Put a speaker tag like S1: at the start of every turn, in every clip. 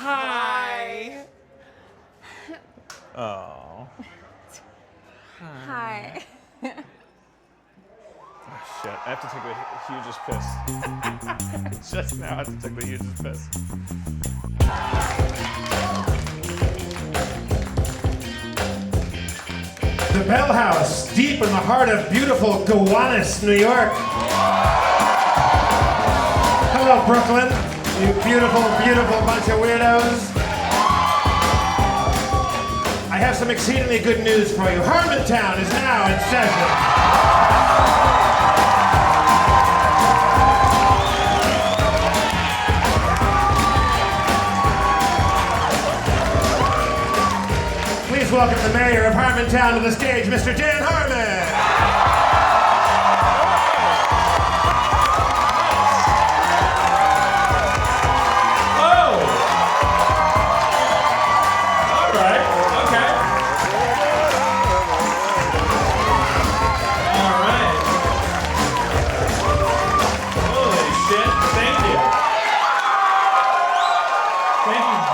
S1: Hi.
S2: Oh.
S1: Hi.
S2: Oh, shit. I have to take the hugest piss. Just now, I have to take the hugest piss.
S3: The Bell House, deep in the heart of beautiful Gowanus, New York. Hello, Brooklyn. You beautiful, beautiful bunch of weirdos. I have some exceedingly good news for you. Harmontown is now in session. Please welcome the mayor of Harmontown to the stage, Mr. Dan Harmon.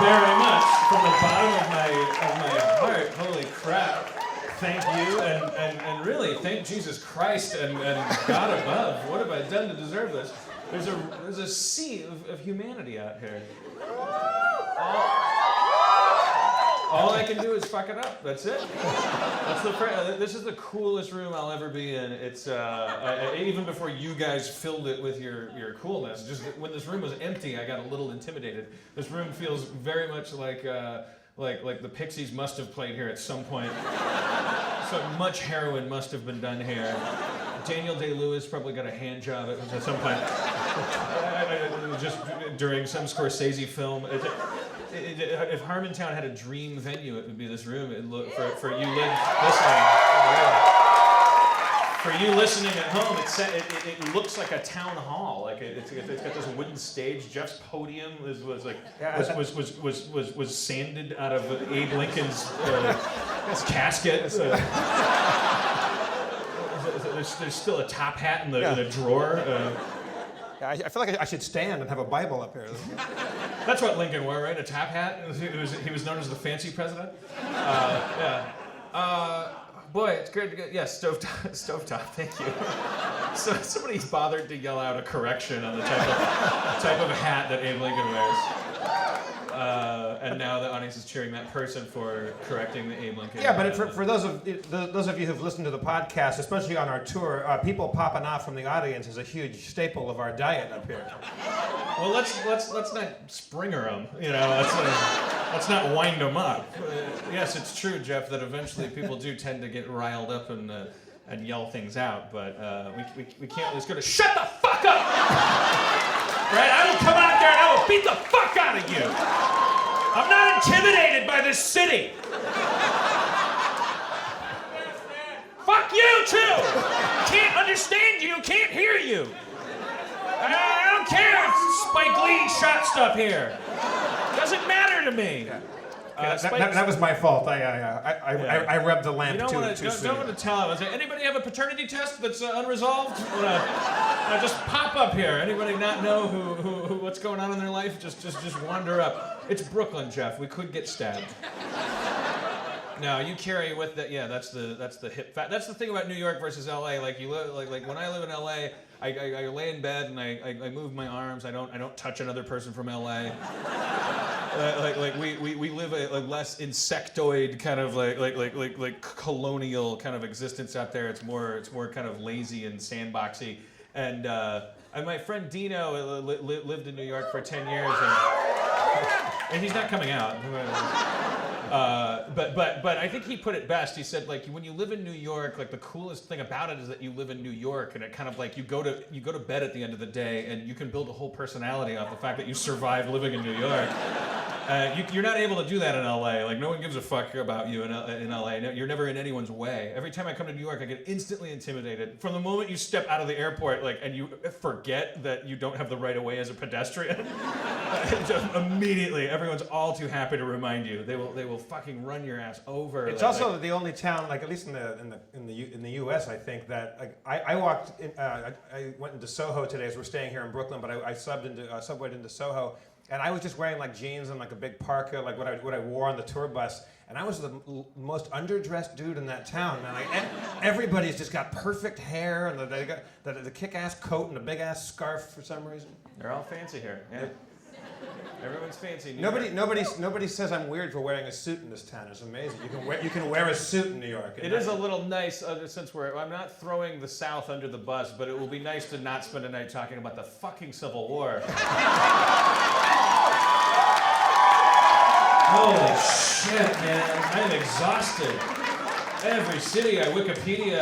S4: Very much from the bottom of my heart. Holy crap. Thank you and really thank Jesus Christ and God above. What have I done to deserve this? There's a sea of humanity out here. All I can do is fuck it up. That's it. This is the coolest room I'll ever be in. It's even before you guys filled it with your coolness. Just when this room was empty, I got a little intimidated. This room feels very much like the Pixies must have played here at some point. So much heroin must have been done here. Daniel Day-Lewis probably got a hand job at some point. Just during some Scorsese film. If Harmontown had a dream venue, it would be this room. For you listening at home, it looks like a town hall. Like it's got this wooden stage. Jeff's podium was sanded out of Abe Lincoln's casket. There's still a top hat in a drawer.
S3: I feel like I should stand and have a Bible up here.
S4: That's what Lincoln wore, right? A top hat. He was known as the fancy president. Yeah. Boy, it's great to get. Yeah, stovetop. Thank you. So somebody bothered to yell out a correction on the type of hat that Abe Lincoln wears. And now the audience is cheering that person for correcting the Abe Lincoln.
S3: Yeah, but for those of you who've listened to the podcast, especially on our tour, people popping off from the audience is a huge staple of our diet up here.
S4: Well, let's not Springer them, you know. Let's not wind them up. Yes, it's true, Jeff, that eventually people do tend to get riled up and yell things out, but we can't just go to shut the fuck up. Right? I will come out there and I will beat the fuck out of you. I'm not intimidated by this city. Fuck you too. Can't understand you. Can't hear you. I don't care if Spike Lee shot stuff here. Doesn't matter to me.
S3: Yeah. That was my fault. I rubbed the lamp too soon.
S4: Don't want to tell him. Anybody have a paternity test that's unresolved? Just pop up here. Anybody not know who what's going on in their life? Just wander up. It's Brooklyn, Jeff. We could get stabbed. No, you carry with that. Yeah, that's the hip fat. That's the thing about New York versus LA. Like when I live in LA, I lay in bed and I move my arms. I don't touch another person from LA. We live a less insectoid kind of like colonial kind of existence out there. It's more kind of lazy and sandboxy. And my friend Dino lived in New York for 10 years, and he's not coming out. But I think he put it best. He said, like, when you live in New York, like, the coolest thing about it is that you live in New York, and it kind of like you go to bed at the end of the day, and you can build a whole personality off the fact that you survived living in New York. You're not able to do that in LA. Like, no one gives a fuck about you in LA. You're never in anyone's way. Every time I come to New York, I get instantly intimidated. From the moment you step out of the airport, like, and you forget that you don't have the right of way as a pedestrian, just immediately, everyone's all too happy to remind you. They will fucking run your ass over.
S3: It's also the only town, like at least in the U.S., I think that like I walked in, I went into Soho today as we're staying here in Brooklyn, but I subwayed into Soho. and I was just wearing like jeans and like a big parka, like what I wore on the tour bus. And I was the most underdressed dude in that town, man. Like everybody's just got perfect hair, and they got the kick-ass coat and a big-ass scarf for some reason.
S4: They're all fancy here. Yeah. Everyone's fancy.
S3: Nobody says I'm weird for wearing a suit in this town. It's amazing. You can wear a suit in New York.
S4: It is a little nice, since I'm not throwing the South under the bus, but it will be nice to not spend a night talking about the fucking Civil War. Holy shit, man! I'm exhausted. Every city I Wikipedia,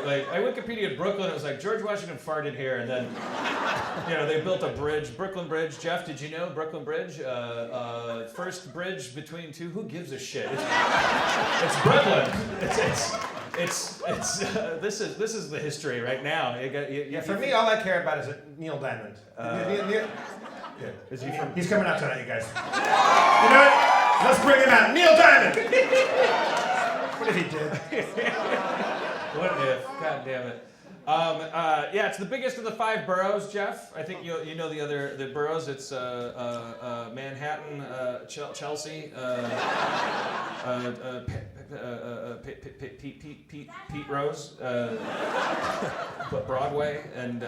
S4: I Wikipedia'd Brooklyn. It was like George Washington farted here, and then, they built a bridge, Brooklyn Bridge. Jeff, did you know Brooklyn Bridge? First bridge between two. Who gives a shit? It's Brooklyn. This is the history right now.
S3: For me, all I care about is Neil Diamond. Neil,
S4: is he from?
S3: He's coming out tonight, you guys. You know what? Let's bring him out, Neil Diamond. What if he did?
S4: What if? God damn it. It's the biggest of the 5 boroughs, Jeff. I think you know the boroughs. It's Manhattan, Chelsea, Pete Rose, Broadway, and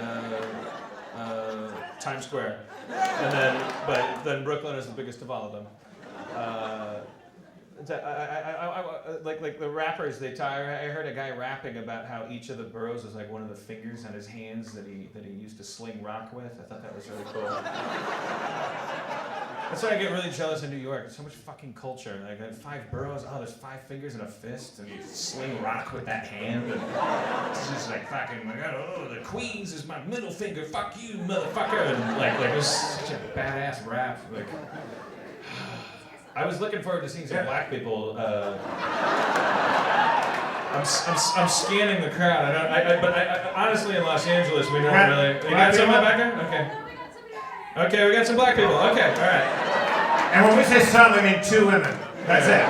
S4: Times Square. But then Brooklyn is the biggest of all of them. Like the rappers, I heard a guy rapping about how each of the boroughs is like one of the fingers on his hands that he used to sling rock with. I thought that was really cool. That's why I get really jealous in New York. There's so much fucking culture. Like 5 boroughs, there's 5 fingers and a fist, and you sling rock with that hand. And it's just like fucking, the Queens is my middle finger. Fuck you, motherfucker. And like it was such a badass rap. Like. I was looking forward to seeing some black people. I'm scanning the crowd. But honestly, in Los Angeles, we don't really. You got someone back there? Okay. Okay, we got some black people. Okay, all right.
S3: And when we say some, we mean 2 women. That's it.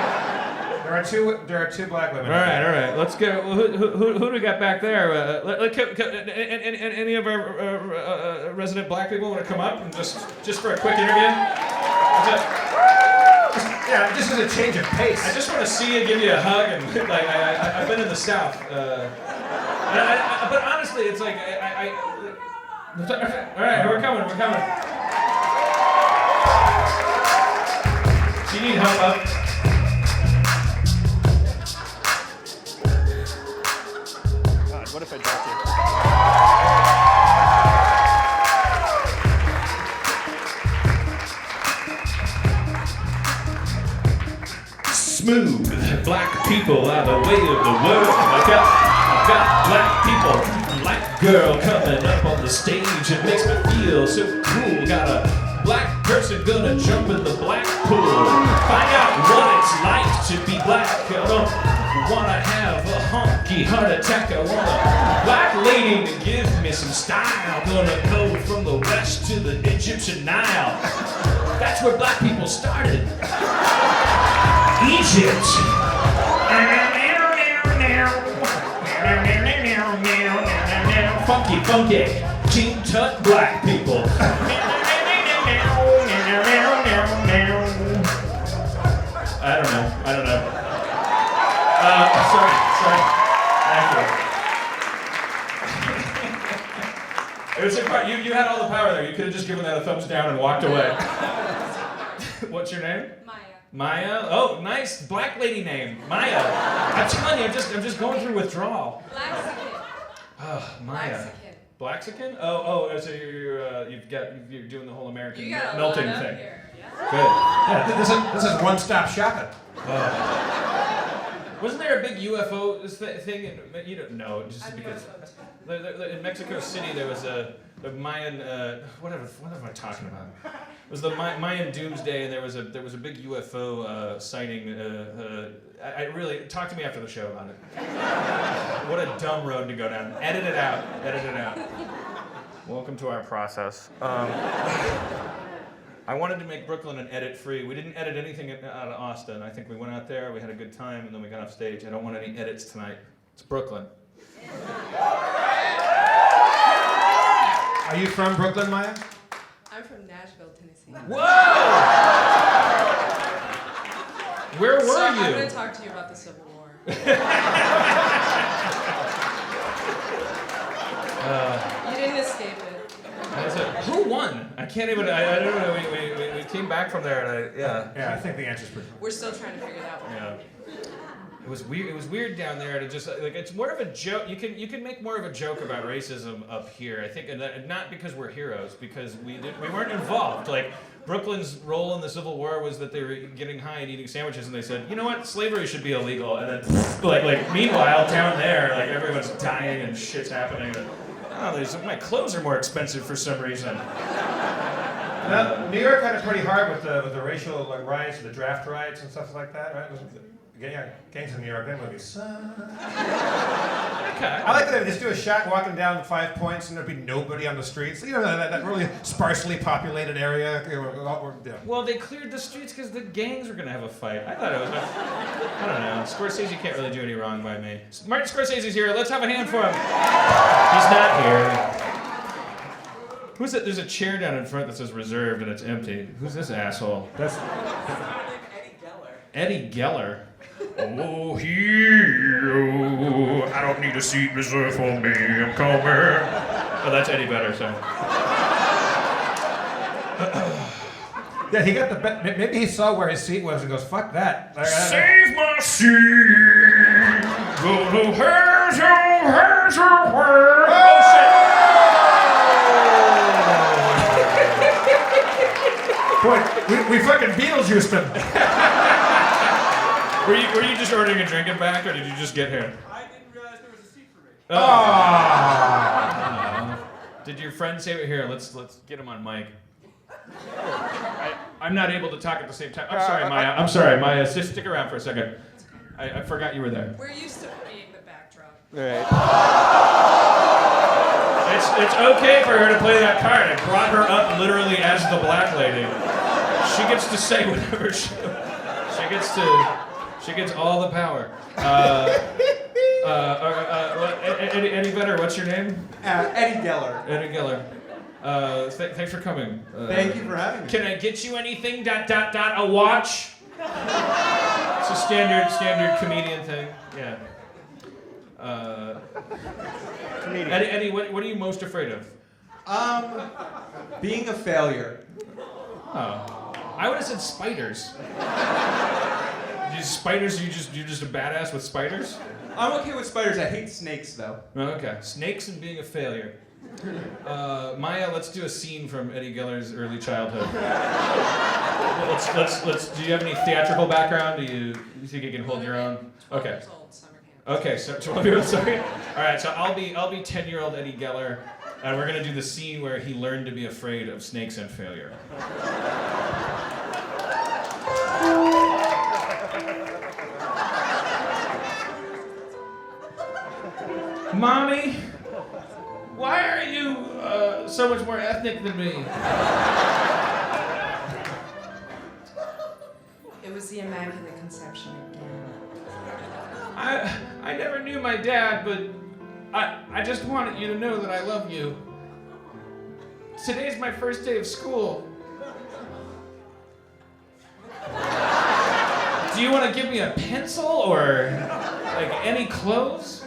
S3: There are two black women.
S4: All right. Let's go. Who do we got back there? Any of our resident black people want to come up and just for a quick interview?
S3: Yeah, just as a change of pace.
S4: I just want to see you, give you a hug, and I've been in the South. But honestly, it's like all right, we're coming. Do you need help up?
S2: God, what if I dropped you?
S4: Smooth black people are the way of the world. I've got black people, black girl coming up on the stage. It makes me feel so cool. Got a black person gonna jump in the black pool. Find out what it's like to be black. I don't wanna have a honky heart attack. I want a black lady to give me some style. Gonna go from the west to the Egyptian Nile. That's where black people started. Egypt. Funky, King Tut black people. I don't know. Sorry. Thank you. It was you had all the power there. You could have just given that a thumbs down and walked away. What's your name? Maya? Oh, nice black lady name, Maya. I'm telling you, I'm just going through withdrawal.
S1: Blaxican.
S4: Oh, Maya. Blaxican? Oh, so you're doing the whole American melting thing.
S1: Here. Yeah.
S4: Good.
S3: Yeah, this is one-stop shopping.
S4: Wasn't there a big UFO thing? You don't know, just because in Mexico City there was the Mayan. What am I talking about? It was the Mayan Doomsday, and there was a big UFO sighting. I really talk to me after the show about it. What a dumb road to go down. Edit it out. Welcome to our process. I wanted to make Brooklyn an edit-free. We didn't edit anything out of Austin. I think we went out there, we had a good time, and then we got off stage. I don't want any edits tonight. It's Brooklyn.
S3: Are you from Brooklyn, Maya?
S1: I'm from Nashville, Tennessee.
S4: Whoa! Where were
S1: So
S4: you?
S1: I'm going to talk to you about the Civil War. You didn't escape it.
S4: Who won? I can't even. I don't know. We came back from there, and
S3: Yeah, I think the answer's pretty.
S1: We're still trying to figure that one out.
S4: Yeah. It was weird. It was weird down there to just like it's more of a joke. You can make more of a joke about racism up here. I think, and not because we're heroes, because we weren't involved. Like Brooklyn's role in the Civil War was that they were getting high and eating sandwiches, and they said, you know what, slavery should be illegal. And then like meanwhile down there, like everyone's dying and shit's happening. And, oh, my clothes are more expensive for some reason.
S3: New York had it pretty hard with the racial riots, the draft riots and stuff like that, right? Yeah, gangs in New York, that movie sucks.
S4: Okay.
S3: I like that they would just do a shot walking down 5 points and there'd be nobody on the streets. You know, that really sparsely populated area. Yeah.
S4: Well, they cleared the streets because the gangs were going to have a fight. I thought it was I don't know. Scorsese can't really do any wrong by me. Martin Scorsese's here. Let's have a hand for him. He's not here. Who's it? There's a chair down in front that says reserved and it's empty. Who's this asshole?
S3: That's
S4: Eddie Geller. Oh, here, I don't need a seat reserved for me, I'm coming. Oh, that's Eddie Vedder, so.
S3: yeah, he got the maybe he saw where his seat was and goes, fuck that.
S4: Save my seat! Go to where's your Oh,
S3: Boy,
S4: shit!
S3: we fucking Beetlejuiced him.
S4: Were you just ordering a drink and back, or did you just get here?
S5: I didn't realize there was a seat for me.
S4: Did your friend say it? Here, let's get him on mic. I'm not able to talk at the same time. I'm sorry, Maya. Just stick around for a second. I forgot you were there.
S1: We're used to being the backdrop.
S2: Right.
S4: It's okay for her to play that card. I brought her up literally as the black lady. She gets to say whatever she gets all the power. Eddie Vedder, what's your name?
S5: Eddie Geller.
S4: Eddie Geller. Thanks for coming.
S5: Thank you for having me.
S4: Can I get you anything? ... A watch? It's a standard comedian thing. Yeah. Eddie, what are you most afraid of?
S5: Being a failure.
S4: Oh, I would have said spiders. Spiders? You're just a badass with spiders?
S5: I'm okay with spiders. I hate snakes, though.
S4: Oh, okay. Snakes and being a failure. Maya, let's do a scene from Eddie Geller's early childhood. Let's. Do you have any theatrical background? Do you think you can hold your own?
S1: 12
S4: Okay.
S1: years old, summer camp.
S4: Okay, so 12 years old. Sorry. All right. So I'll be 10-year-old Eddie Geller, and we're gonna do the scene where he learned to be afraid of snakes and failure. Mommy, why are you so much more ethnic than me?
S1: It was the Immaculate Conception again.
S4: I never knew my dad, but I just wanted you to know that I love you. Today's my first day of school. Do you want to give me a pencil or like any clothes?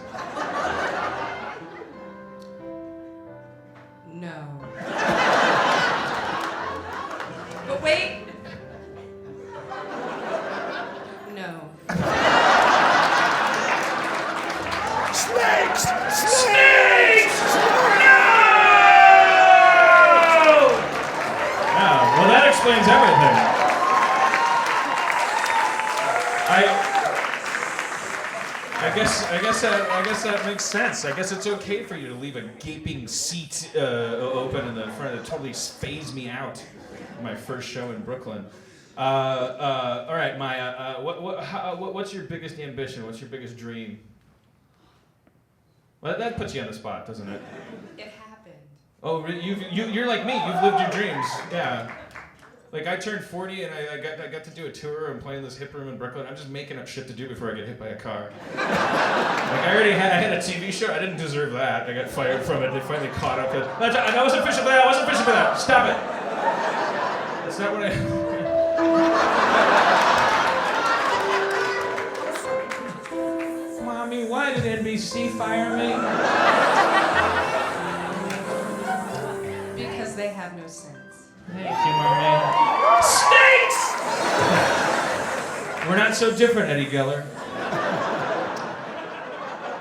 S1: No. But wait. No.
S4: Snakes! Snakes! No! Oh, well, that explains everything. I guess that makes sense. I guess it's okay for you to leave a gaping seat open in the front. It totally phased me out. My first show in Brooklyn. All right, Maya. What's your biggest ambition? What's your biggest dream? Well, that puts you on the spot, doesn't it?
S1: It happened.
S4: Oh, you're like me. You've lived your dreams. Yeah. Like I turned 40 and I got to do a tour and play in this hip room in Brooklyn. I'm just making up shit to do before I get hit by a car. Like I had a TV show. I didn't deserve that. I got fired from it. They finally caught up. I wasn't fishing for that. I wasn't fishing for that. Stop it. That's not what I. Mommy, why did NBC fire me?
S1: Because they have no sense.
S4: Thank you, Mommy. Snakes! We're not so different, Eddie Geller.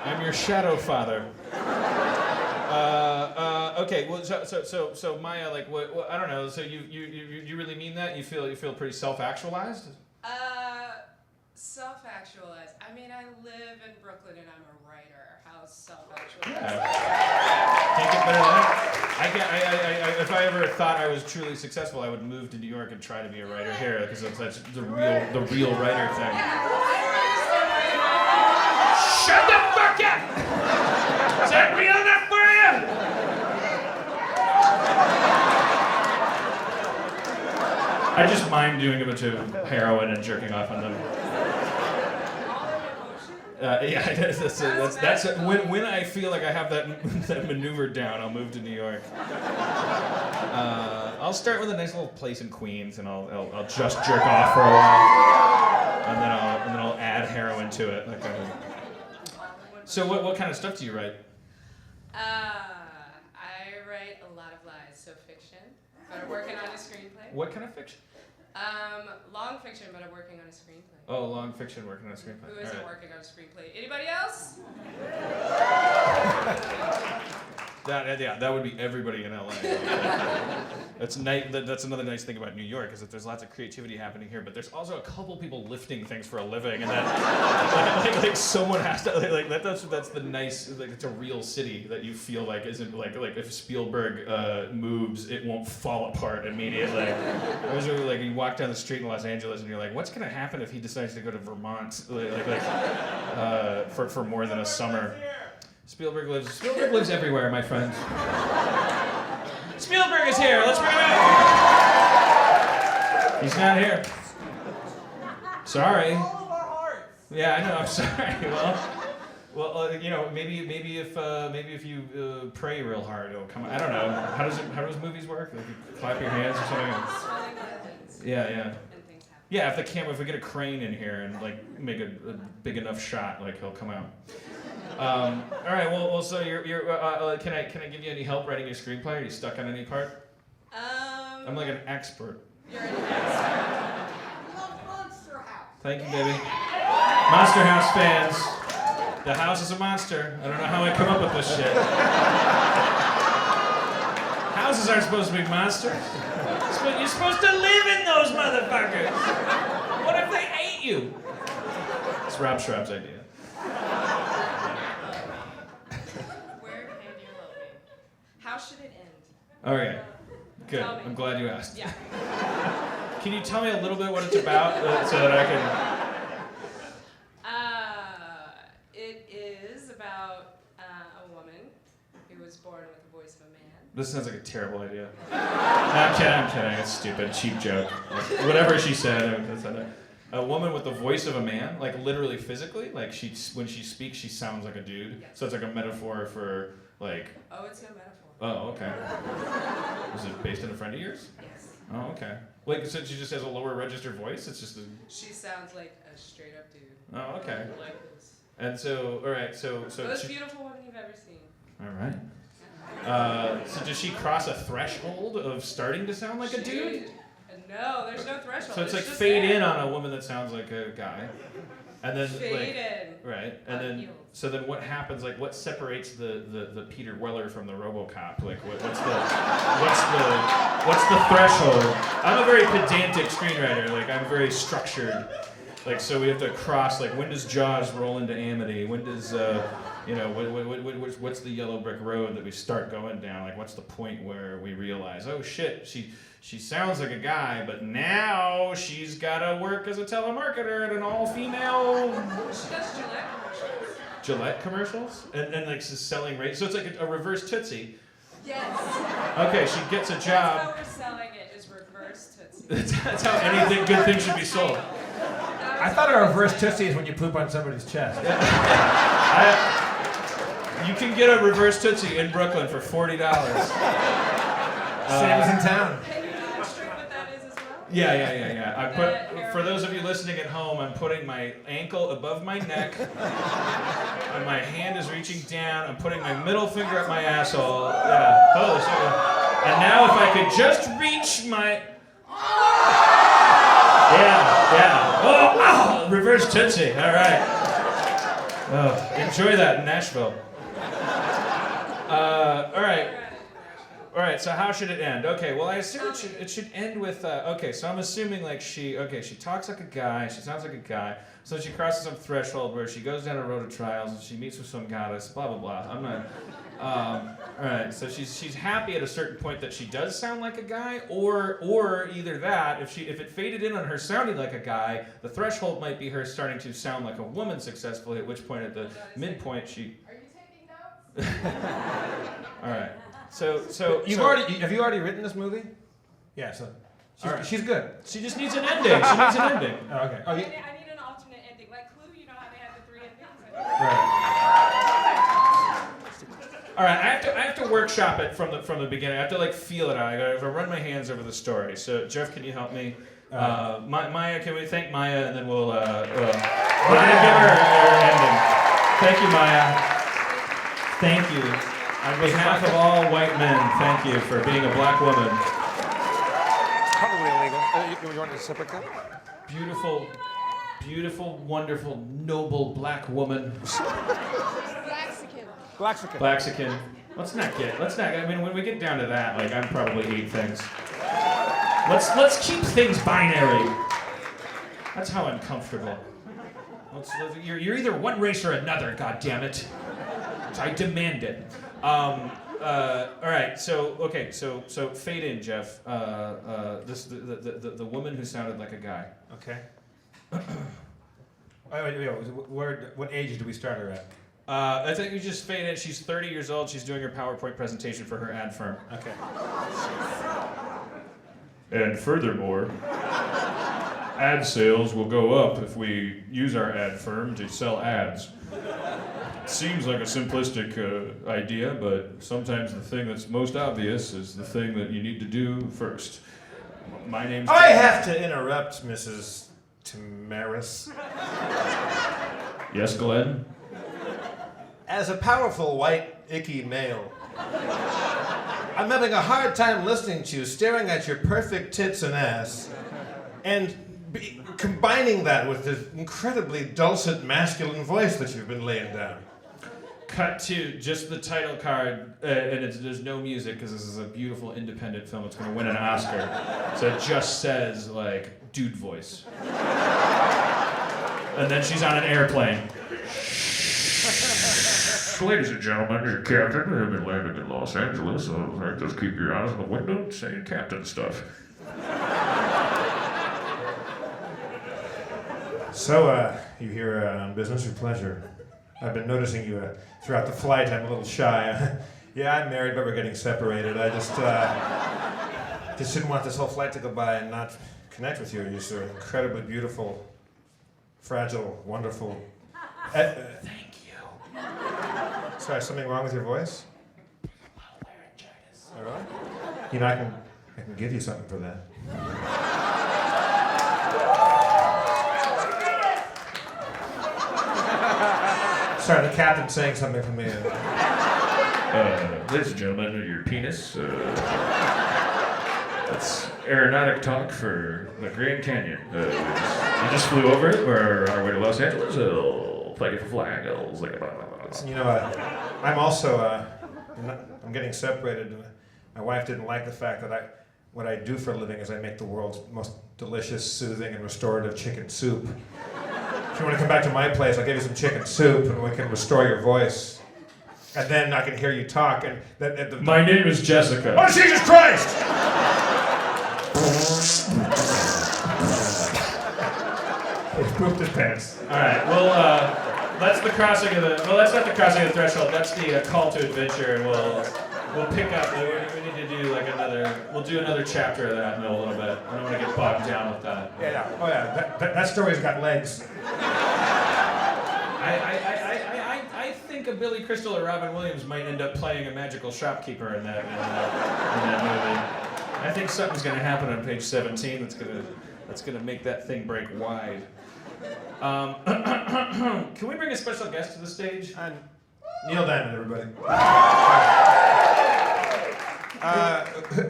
S4: I'm your shadow father. Okay. Well, so Maya, like, what I don't know. So you really mean that? You feel pretty self-actualized?
S1: Self-actualized. I mean, I live in Brooklyn and I'm a writer. How self-actualized?
S4: Yeah. Can't get better than that. If I ever thought I was truly successful, I would move to New York and try to be a writer here, because that's the real writer thing. Shut the fuck up! Is that real enough for you? I just mind doing a bunch of heroin and jerking off on them. Yeah, that's when I feel like I have that maneuver down, I'll move to New York. I'll start with a nice little place in Queens, and I'll just jerk off for a while, and then I'll add heroin to it. That kind of. So what kind of stuff do you write?
S1: I write a lot of lies, so fiction. But I'm working on a screenplay.
S4: What kind of fiction?
S1: Long fiction, but I'm working on a screenplay.
S4: Oh, long fiction, working on a screenplay.
S1: Who isn't working on a screenplay? Anybody else?
S4: That would be everybody in LA. That's another nice thing about New York, is that there's lots of creativity happening here, but there's also a couple people lifting things for a living, and that like someone has to that's the nice, like, it's a real city that you feel like isn't like if Spielberg moves, it won't fall apart immediately. I was really, like, you walk down the street in Los Angeles and you're like, what's gonna happen if he decides to go to Vermont for more than a summer? Spielberg lives everywhere, my friend. Spielberg is here. Let's bring him out. He's not here. Sorry. Yeah, I know. I'm sorry. Well, you know, maybe if you pray real hard, it'll come. I don't know. How does movies work? Like, you clap your hands or something? Yeah. Yeah, if we get a crane in here and like make a big enough shot, like, he'll come out. All right. Well. So you're. Can I give you any help writing your screenplay? Are you stuck on any part? I'm like an expert.
S1: You're an expert.
S6: Monster House.
S4: Thank you, baby. Monster House fans. The house is a monster. I don't know how I come up with this shit. Houses aren't supposed to be monsters. You're supposed to live in those motherfuckers. What if they ate you? It's Rob Schraub's idea.
S1: Where can you love me? How should it end?
S4: Okay. Good.
S1: Tell me.
S4: I'm glad you asked.
S1: Yeah.
S4: Can you tell me a little bit what it's about so that I can...
S1: It is about a woman who was born with the voice of a man.
S4: This sounds like a terrible idea. No, I'm kidding. It's stupid. Cheap joke. Whatever she said. A woman with the voice of a man, like literally physically, like when she speaks, she sounds like a dude.
S1: Yes.
S4: So it's like a metaphor for like.
S1: Oh, it's no metaphor.
S4: Oh, okay. Is it based on a friend of yours?
S1: Yes.
S4: Oh, okay. Like, so she just has a lower registered voice. It's just a.
S1: She sounds like a straight up dude.
S4: Oh, okay.
S1: Like this.
S4: And so, all right. So.
S1: Most beautiful woman you've ever seen.
S4: All right. So does she cross a threshold of starting to sound like a dude?
S1: No, there's no threshold.
S4: So it's like
S1: just
S4: fade
S1: there.
S4: in on a woman that sounds like a guy, and then
S1: Fade
S4: like
S1: in.
S4: right, and
S1: On
S4: then
S1: heels.
S4: so then what happens? Like, what separates the Peter Weller from the RoboCop? Like, what's the threshold? I'm a very pedantic screenwriter. Like, I'm very structured. Like, so we have to cross. Like, when does Jaws roll into Amity? When does what's the yellow brick road that we start going down? Like, what's the point where we realize, oh shit, she sounds like a guy, but now she's got to work as a telemarketer at an all-female...
S1: She does Gillette commercials.
S4: Gillette commercials? And like, she's selling... So it's like a reverse Tootsie.
S1: Yes.
S4: Okay, she gets a job.
S1: That's how we're selling it, is reverse Tootsie.
S4: That's how anything good thing should be sold.
S3: I thought a reverse Tootsie is when you poop on somebody's chest.
S4: You can get a reverse Tootsie in Brooklyn for $40.
S3: Same as in town.
S1: Can you demonstrate what that is as
S4: Yeah. I put, for those of you listening at home, I'm putting my ankle above my neck, and my hand is reaching down. I'm putting my middle finger up my asshole. Yeah. Holy shit. And now if I could just reach my... Yeah. Oh, reverse Tootsie. All right. Oh, enjoy that in Nashville. All right, so how should it end? Okay, well, I assume it should end with, okay, so I'm assuming like she talks like a guy, she sounds like a guy, so she crosses some threshold where she goes down a road of trials and she meets with some goddess, blah, blah, blah. I'm not, all right, so she's happy at a certain point that she does sound like a guy, or either that, if it faded in on her sounding like a guy, the threshold might be her starting to sound like a woman successfully, at which point at the midpoint she...
S6: Are you taking notes?
S4: All right. So
S3: Have you already written this movie? Yeah. So she's good.
S4: She just needs an ending. She needs an ending.
S3: Oh, okay. Oh,
S1: I need an alternate ending. Like Clue, you know how they had the 3 endings?
S4: Right. All right. I have to workshop it from the beginning. I have to like feel it out. I have to run my hands over the story. So Jeff, can you help me? Maya, can we thank Maya and then we'll give her ending. Thank you, Maya. Thank you. On behalf of all white men, thank you for being a black woman.
S3: Probably illegal. You want a separate cup?
S4: Beautiful, wonderful, noble black woman. Blaxican. Let's not. I mean, when we get down to that, like, I'm probably 8 things. Let's keep things binary. That's how I'm comfortable. You're either one race or another. God damn it! I demand it. All right. So fade in, Jeff. The woman who sounded like a guy.
S3: Okay. What age do we start her at?
S4: I think you just fade in. She's 30 years old. She's doing her PowerPoint presentation for her ad firm.
S3: Okay.
S4: And furthermore, ad sales will go up if we use our ad firm to sell ads. Seems like a simplistic idea, but sometimes the thing that's most obvious is the thing that you need to do first. My name's...
S3: I have to interrupt, Mrs. Tamaris.
S4: Yes, Glenn?
S3: As a powerful, white, icky male, I'm having a hard time listening to you, staring at your perfect tits and ass, and combining that with this incredibly dulcet, masculine voice that you've been laying down.
S4: Cut to just the title card, and there's no music because this is a beautiful independent film. It's going to win an Oscar. So it just says, like, dude voice. And then she's on an airplane. Ladies and gentlemen, your captain have been landing in Los Angeles. So just keep your eyes on the window saying captain stuff.
S3: So, you here on business or pleasure? I've been noticing you throughout the flight. I'm a little shy. Yeah, I'm married, but we're getting separated. I just didn't want this whole flight to go by and not connect with you. You're so incredibly beautiful, fragile, wonderful.
S4: Thank you.
S3: Sorry, something wrong with your voice?
S4: Laryngitis.
S3: All right. You know, I can give you something for that. Sorry, the captain's saying something for me.
S4: Ladies and gentlemen, your penis. That's aeronautic talk for the Grand Canyon. We just flew over it. We're on our way to Los Angeles. Thank you for flying.
S3: You know, I'm also, I'm getting separated. My wife didn't like the fact that what I do for a living is I make the world's most delicious, soothing, and restorative chicken soup. If you want to come back to my place, I'll give you some chicken soup and we can restore your voice. And then I can hear you talk. And
S4: my name is Jessica.
S3: Oh, Jesus Christ! He pooped his pants.
S4: All right, well, that's the crossing of the, well, that's not the crossing of the threshold, that's the call to adventure, and we'll pick up, we need to do like we'll do another chapter of that in a little bit. I don't want to get bogged down with that.
S3: Yeah. Oh yeah, that story's got legs.
S4: I think a Billy Crystal or Robin Williams might end up playing a magical shopkeeper in that movie. I think something's gonna happen on page 17 that's gonna make that thing break wide. Can we bring a special guest to the stage?
S3: Neil Diamond, everybody.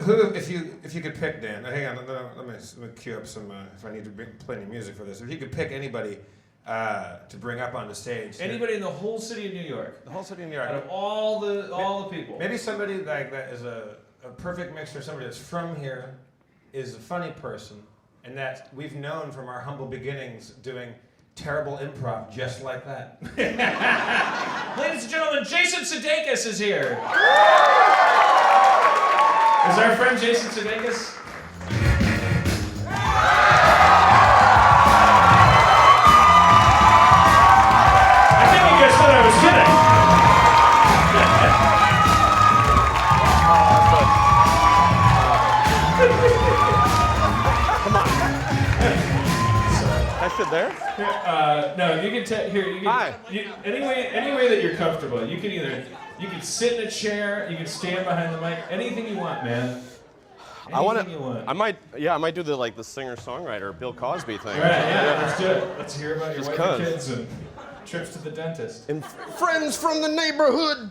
S3: Who, if you could pick, Dan? Hang on, let me cue up some. If I need to play any music for this, if you could pick anybody to bring up on the stage.
S4: Anybody in the whole city of New York?
S3: The whole city of New York.
S4: Out of all the people.
S3: Maybe somebody like that is a perfect mixture. Somebody that's from here, is a funny person, and that we've known from our humble beginnings doing terrible improv just like that.
S4: Ladies and gentlemen, Jason Sudeikis is here. Is our friend Jason Sudeikis? I think you guys thought I was
S2: I sit there?
S4: No, you can here. You can,
S2: Hi.
S4: Any way that you're comfortable. You can sit in a chair. You can stand behind the mic. Anything you want, man. Anything you want.
S2: I might do the singer-songwriter Bill Cosby thing.
S4: All right, yeah, let's do it. Let's hear about your
S2: Just
S4: wife
S2: 'cause.
S4: and kids and trips to the dentist.
S2: And friends from the neighborhood.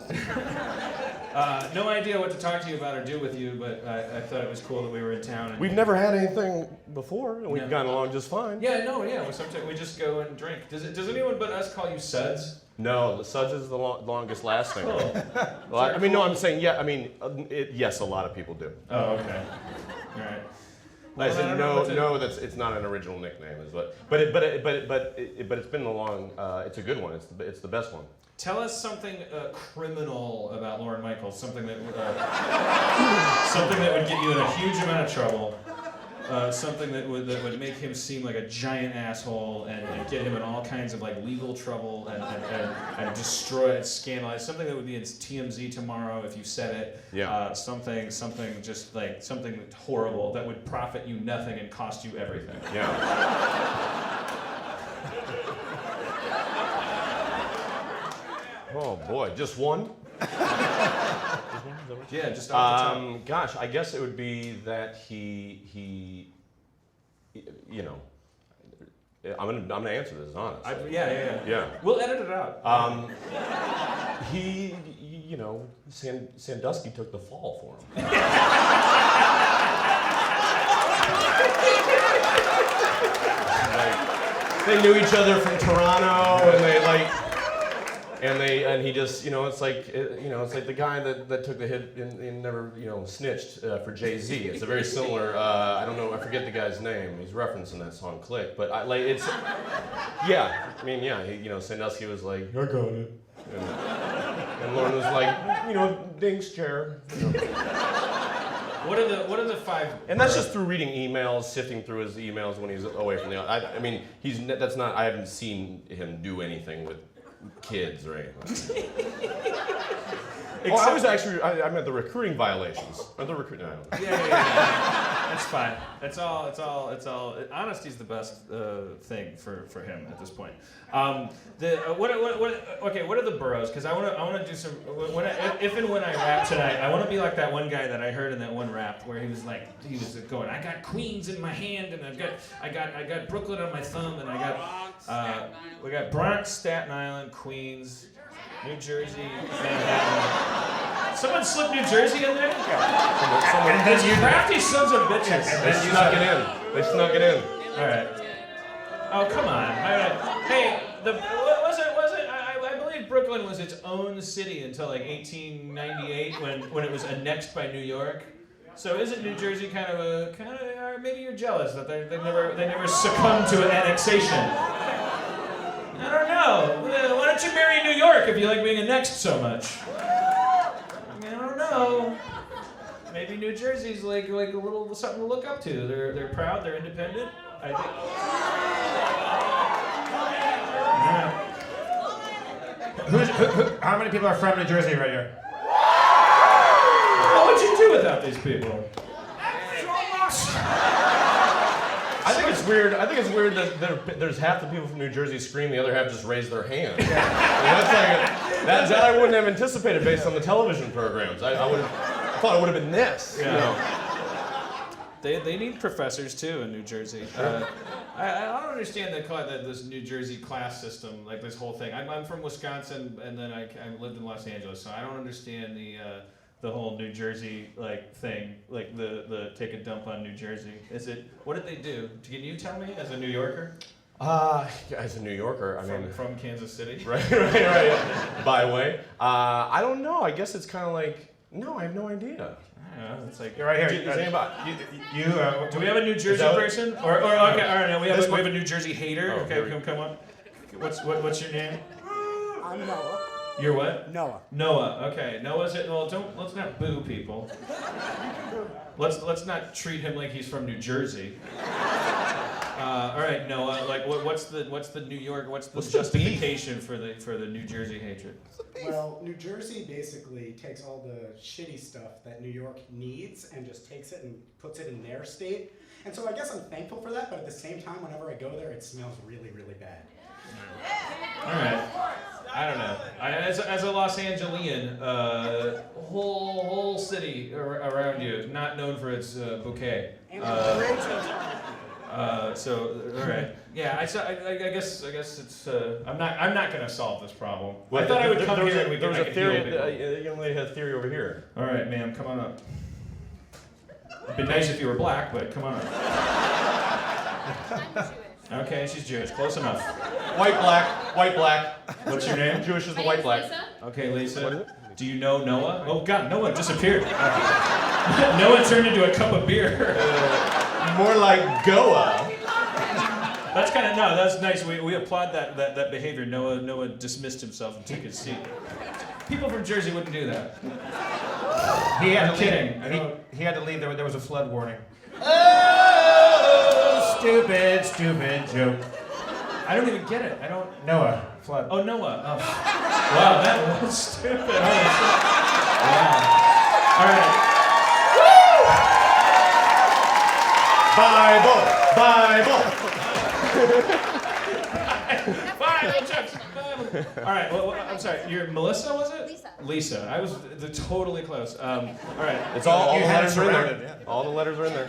S4: No idea what to talk to you about or do with you, but I thought it was cool that we were in town. And
S2: We've never had anything before, and we've
S4: No.
S2: gotten along just fine.
S4: Yeah, no, yeah. Well, sometimes we just go and drink. Does anyone but us call you Suds?
S2: No, the Suds is the longest lasting.
S4: Cool.
S2: Well, I mean, no, I'm saying yeah. I mean, yes, a lot of people do.
S4: Oh, okay. All right.
S2: I
S4: Well,
S2: said
S4: don't know what to-
S2: no. It's not an original nickname, is what. But it's been a long. It's a good one. It's the best one.
S4: Tell us something criminal about Lorne Michaels. Something that something that would get you in a huge amount of trouble. Something that would make him seem like a giant asshole and get him in all kinds of like legal trouble and destroy it, scandalize. Something that would be in TMZ tomorrow if you said it.
S2: Yeah.
S4: Something just like something horrible that would profit you nothing and cost you everything.
S2: Yeah. Oh boy, just one?
S4: Yeah, just off the top.
S2: Gosh, I guess it would be that he you know, I'm gonna answer this honest. Yeah.
S4: We'll edit it out.
S2: He, you know, Sandusky took the fall for him. They knew each other from Toronto, and he just, you know, it's like the guy that took the hit and never, you know, snitched for Jay-Z. It's a very similar. I don't know. I forget the guy's name. He's referencing that song "Click," but yeah. I mean, yeah. Sandusky was like, "I got it," and Lauren was like, you know, "Thanks, chair." You know.
S4: What are the five?
S2: And that's just through reading emails, sifting through his emails when he's away from the. I mean, that's not. I haven't seen him do anything with kids or anything. I meant the recruiting violations. Or the recruiting. No.
S4: Yeah. That's fine. It's all. Honesty's the best thing for him at this point. What are the boroughs? Because I want to do some. If and when I rap tonight, I want to be like that one guy that I heard in that one rap where he was going, I got Queens in my hand and I got Brooklyn on my thumb and we got Bronx, Staten Island, Queens, New Jersey, Manhattan. Someone slipped New Jersey in there?
S2: Someone
S4: You crafty sons of bitches.
S2: They snuck it in. They snuck it in.
S4: All right. Oh, come on. All right. Hey, was it? I believe Brooklyn was its own city until like 1898 when it was annexed by New York. So isn't New Jersey kind of or maybe you're jealous that they never succumbed to an annexation? I don't know. Why don't you marry New York if you like being annexed so much? I don't know. Maybe New Jersey's like a little something to look up to. They're proud. They're independent. I think.
S3: How many people are from New Jersey right here?
S4: What would you do without these people?
S2: I think it's weird. that there's half the people from New Jersey scream, the other half just raise their hand. I mean, that's that I wouldn't have anticipated based on the television programs. I thought it would have been this.
S4: Yeah.
S2: You know.
S4: They need professors too in New Jersey. I don't understand this New Jersey class system, like this whole thing. I'm from Wisconsin, and then I lived in Los Angeles, so I don't understand the whole New Jersey like thing, like the take a dump on New Jersey. What did they do? Can you tell me as a New Yorker?
S2: As a New Yorker, I mean,
S4: from Kansas City.
S2: right. By the way, I don't know. I guess it's kind of like no, I have no idea.
S4: Yeah, it's like
S3: You're right here.
S2: Does anybody-
S4: do we have a New Jersey
S2: that what-
S4: person? Or okay, all right, now we have a New Jersey hater.
S2: Oh, here
S4: Okay,
S2: we-
S4: come on. What's your name?
S7: I'm Noah.
S4: You're what?
S7: Noah.
S4: Noah. Okay, Noah's it. Well, let's not boo people. Let's not treat him like he's from New Jersey. All right, Noah. Like, what's the New York? What's the justification for the New Jersey hatred?
S8: Well, New Jersey basically takes all the shitty stuff that New York needs and just takes it and puts it in their state. And so I guess I'm thankful for that, but at the same time, whenever I go there, it smells really, really bad.
S4: All right. I don't know. As a Los Angelian, whole city around you not known for its bouquet. So all right, yeah. I guess it's. I'm not gonna solve this problem.
S2: Well,
S4: I thought I would come here and we
S2: there was
S4: could
S2: a theory.
S4: heal people.
S2: A young lady had a theory over here.
S4: All right, ma'am, come on up. It'd be nice if you were black, but come on up.
S6: I'm Jewish.
S4: Okay, she's Jewish. Close enough.
S2: White, black.
S4: What's your name?
S2: Jewish is the
S6: My
S2: white,
S6: name's
S2: black.
S6: Lisa.
S4: Okay, Lisa.
S2: What is it?
S4: Do you know Noah? Oh God, Noah disappeared. Noah turned into a cup of beer.
S2: More like Goa.
S4: That's kind of that's nice. We applaud that behavior. Noah dismissed himself and took his seat. People from Jersey wouldn't do that.
S3: He had
S4: I'm
S3: to
S4: kidding.
S3: leave. He had to leave. There was a flood warning. Oh, stupid joke.
S4: I don't even get it. I don't.
S3: Noah, flood.
S4: Oh, Noah. Oh. Wow, that was stupid. Holy shit. Wow. All right. Bible jokes. All right. Well, I'm sorry. You're Melissa, was it?
S6: Lisa.
S4: Lisa. I was totally close. All right.
S2: It's all the
S3: had
S2: letters
S3: it
S2: are in
S3: surrounded,
S2: there. All the letters are in there.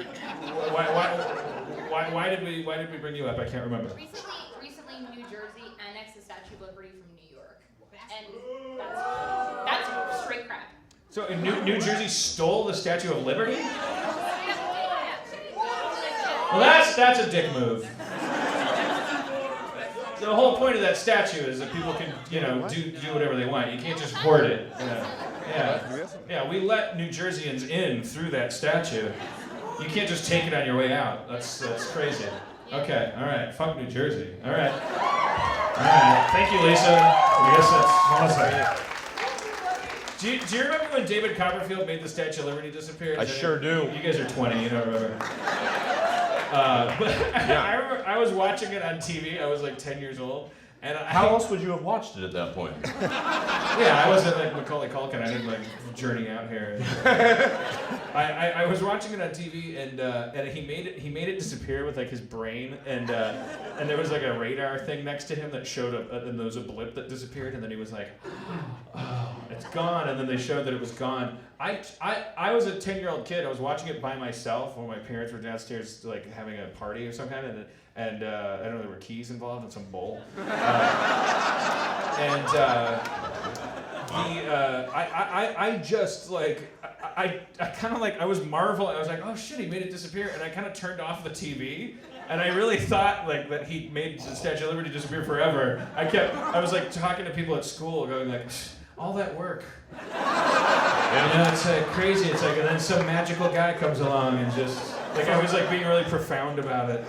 S4: Why did we bring you up? I can't remember.
S6: Recently, New Jersey annexed the Statue of Liberty from New York, and that's straight crap.
S4: So New Jersey stole the Statue of Liberty? Well, that's a dick move. The whole point of that statue is that people can, do whatever they want. You can't just hoard it. Yeah. We let New Jerseyans in through that statue. You can't just take it on your way out. That's crazy. Okay. All right. Fuck New Jersey. All right. Thank you, Lisa. I guess that's Do you remember when David Copperfield made the Statue of Liberty disappear?
S2: I sure do.
S4: You guys are 20. You don't remember. But I remember I was watching it on TV. I was like 10 years old. And
S2: How else would you have watched it at that point?
S4: Yeah, I wasn't like Macaulay Culkin. I didn't like journey out here. I was watching it on TV, and he made it disappear with like his brain, and there was like a radar thing next to him that showed up, and there was a blip that disappeared, and then he was like, oh, it's gone, and then they showed that it was gone. I was a 10-year-old kid. I was watching it by myself when my parents were downstairs like having a party of some kind, and I don't know, there were keys involved in some bowl. I just like, I kind of like, I was marveling. I was like, oh shit, he made it disappear. And I kind of turned off the TV. And I really thought like that he made the Statue of Liberty disappear forever. I was like talking to people at school going like, all that work. It's like crazy. It's like, and then some magical guy comes along and just, like I was like being really profound about it.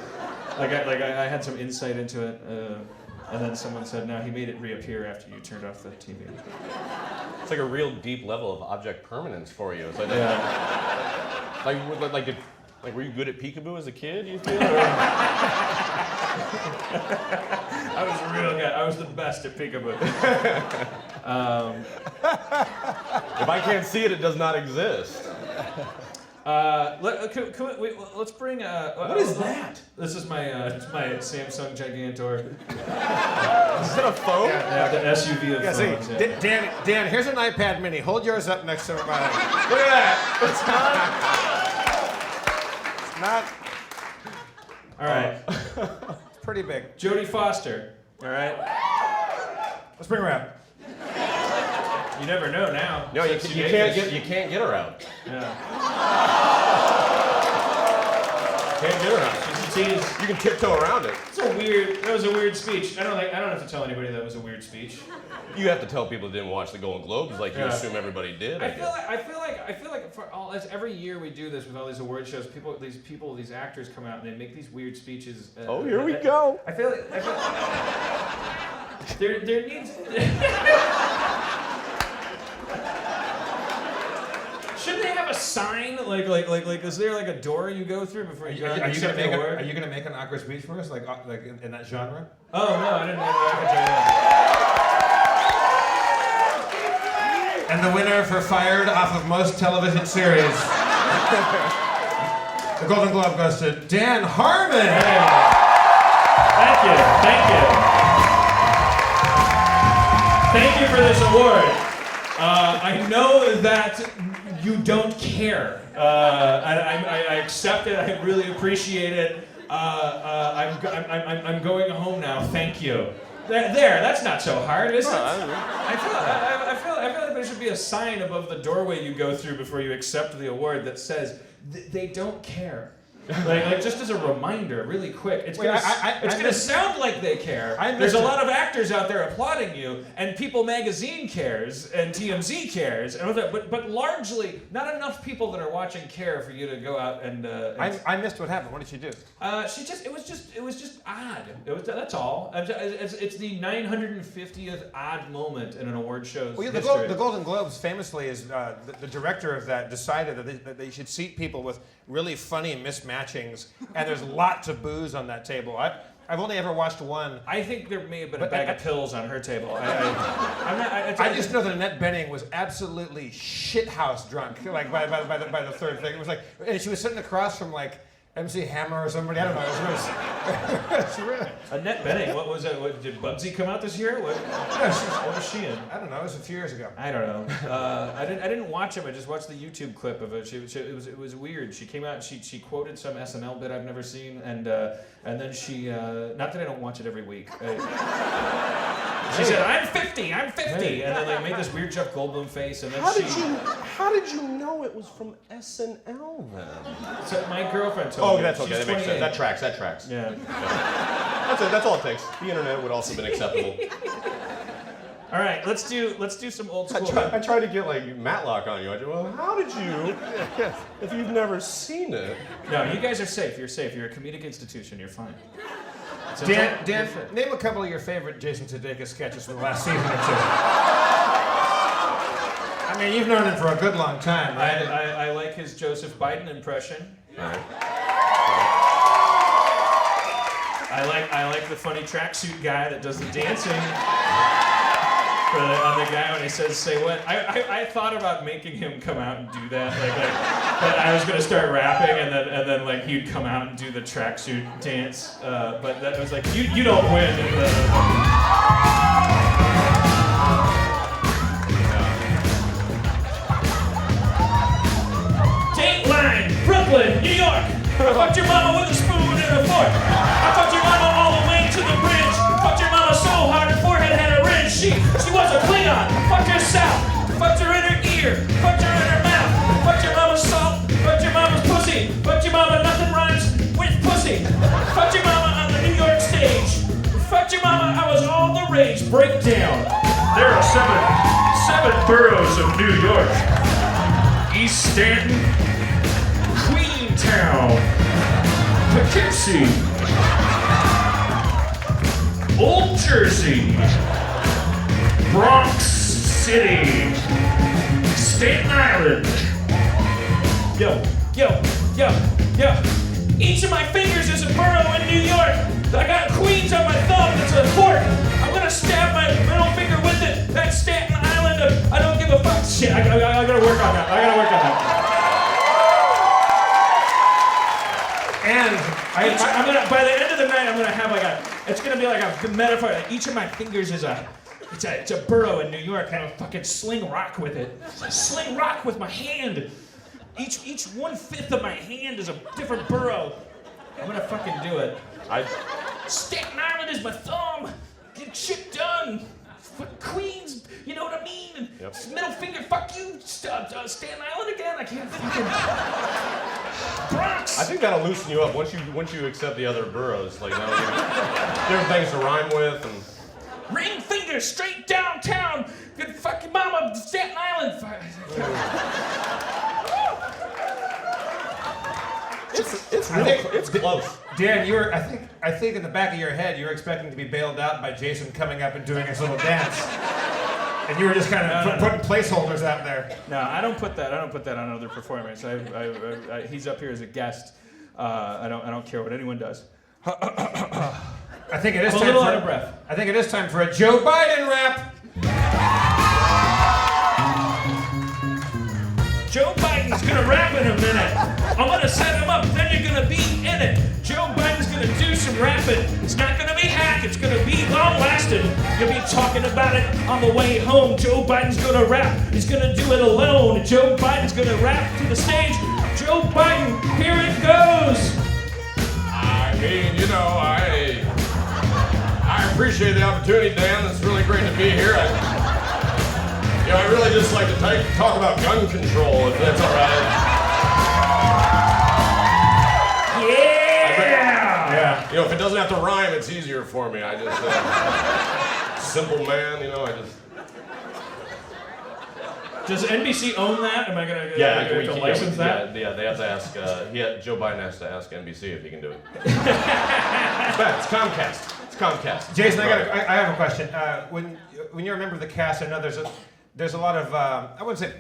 S4: I had some insight into it, and then someone said, "No, he made it reappear after you turned off the TV."
S2: It's like a real deep level of object permanence for you. It's like, were you good at peekaboo as a kid? You feel?
S4: I was real good. I was the best at peekaboo.
S2: If I can't see it, it does not exist.
S4: Let's bring.
S3: What is that?
S4: This is my Samsung Gigantor.
S2: Is it a phone?
S4: Yeah, the SUV of
S3: Yeah, see,
S4: phones. Yeah.
S3: Dan, here's an iPad Mini. Hold yours up next to mine.
S2: Look at that.
S3: Not.
S4: All right.
S3: It's pretty big.
S4: Jodie Foster. All right.
S3: Let's bring her out.
S4: You never know now.
S2: No, you
S4: Since
S2: can't
S4: made
S2: get her out.
S4: Yeah.
S2: Can't get her out.
S4: She's a tease.
S2: You can tiptoe around it.
S4: That was a weird speech. I don't have to tell anybody that was a weird speech.
S2: You have to tell people that didn't watch the Golden Globes, like you
S4: Yeah.
S2: assume everybody did.
S4: I feel like for all as every year we do this with all these award shows, these actors come out and they make these weird speeches.
S2: Oh, here we go.
S4: I feel like there needs. Shouldn't they have a sign like is there like a door you go through before you
S3: Are you
S4: accept
S3: gonna
S4: the
S3: make
S4: award?
S3: Are you gonna make an awkward speech for us, like in that genre?
S4: Oh no, I didn't know I could tell you that.
S3: And the winner for Fired off of most television series. The Golden Globe goes to Dan Harmon.
S4: Hey. Thank you for this award. I know that you don't care. I accept it. I really appreciate it. I'm going home now. Thank you. There. That's not so hard, is it? I feel like there should be a sign above the doorway you go through before you accept the award that says they don't care. Like just as a reminder, really quick. It's gonna sound like they care. There's a lot of actors out there applauding you, and People Magazine cares, and TMZ cares, and but largely not enough people that are watching care for you to go out and.
S3: I missed what happened. What did she do?
S4: It was just odd. That's all. It's the 950th odd moment in an award show's history.
S3: The Golden Globes famously is the director of that decided that they should seat people with really funny mismatchings, and there's lots of booze on that table. I've only ever watched one.
S4: I think there may have been a bag of pills on her table. I
S3: just know that Annette Bening was absolutely shithouse drunk, like by the third thing. It was like, and she was sitting across from like MC Hammer or somebody. I don't know. It was really.
S4: Annette Bening. What was it? Did Bugsy come out this year? What was she in?
S3: I don't know. It was a few years ago.
S4: I don't know. I didn't watch him. I just watched the YouTube clip of it. It was weird. She came out and she quoted some SNL bit I've never seen, and then she not that I don't watch it every week. She said, "I'm 50, I'm 50," and then like made this weird Jeff Goldblum face, and then
S2: How did you know it was from SNL then?
S4: So my girlfriend told me.
S2: Oh, that's okay.
S4: She's
S2: That makes sense.
S4: 28.
S2: That tracks.
S4: Yeah.
S2: That's it. That's all it takes. The internet would also have been acceptable.
S4: All right, let's do some old school.
S2: I tried to get like Matlock on you. I said, well, how did you? If you've never seen it.
S4: No, you guys are safe. You're safe. You're a comedic institution. You're fine.
S3: Dan, name a couple of your favorite Jason Sudeikis sketches from the last season or two. I mean, you've known him for a good long time, right?
S4: I like his Joseph Biden impression.
S2: Right.
S4: I like the funny tracksuit guy that does the dancing on the guy when he says "say what." I thought about making him come out and do that, but I was gonna start rapping and then like he'd come out and do the tracksuit dance, but that was like you don't win. Dateline, Brooklyn, New York. I fucked your mama with a spoon and a fork. I fucked your mama all the way to the bridge. Fucked your mama so hard her forehead had a ridge. She was a Klingon. Fucked her south. Fucked her in her ear. Fucked her in her mouth. Fucked your mama's salt. Fucked your mama's pussy. Fucked your mama nothing rhymes with pussy. Fucked your mama on the New York stage. Fucked your mama, I was all the rage. Breakdown. There are seven boroughs of New York. East Stanton, Queenstown, Poughkeepsie, Old Jersey, Bronx City, Staten Island. Yo. Each of my fingers is a borough in New York. I got Queens on my thumb. It's a fork. I'm gonna stab my middle finger with it. That's Staten Island. I don't give a fuck. Shit, I gotta work on that. And I'm gonna, by the end of the night, I'm gonna have it's gonna be like a metaphor. Each of my fingers is it's a borough in New York. I have a fucking sling rock with it. Sling rock with my hand. Each 1/5 of my hand is a different borough. I'm gonna fucking do it. Staten Island is my thumb. Get shit done. Queens, you know what I mean? And middle finger, fuck you. Staten Island again. I can't fucking. Bronx.
S2: I think that'll loosen you up once you accept the other boroughs. Like now, different things to rhyme with and.
S4: Ring finger straight downtown. Good fucking mama, Staten Island.
S2: It's close.
S3: Dan, you were, I think in the back of your head, you were expecting to be bailed out by Jason coming up and doing his little dance. And you were just kind of putting placeholders out there.
S4: No, I don't put that on other performers. He's up here as a guest. I don't care what anyone does.
S3: I think it is
S4: I'm a
S3: time
S4: little
S3: for
S4: out of breath.
S3: I think it is time for a Joe Biden rap.
S4: Joe Biden's gonna rap in a minute. I'm gonna set him up, then you're gonna be in it. Joe Biden's gonna do some rapping. It's not gonna be hack, it's gonna be long lasting. You'll be talking about it on the way home. Joe Biden's gonna rap, he's gonna do it alone. Joe Biden's gonna rap to the stage. Joe Biden, here it goes.
S2: I mean, I appreciate the opportunity, Dan. It's really great to be here. I really just like to talk about gun control, if that's all right.
S4: Yeah!
S2: If it doesn't have to rhyme, it's easier for me. I just, simple man, I just.
S4: Does NBC own that? Am I gonna license that?
S2: Yeah, they have to ask. Joe Biden has to ask NBC if he can do it. It's Comcast. It's Comcast.
S3: Jason, I have a question. When you're a member of the cast, I know there's a lot of I wouldn't say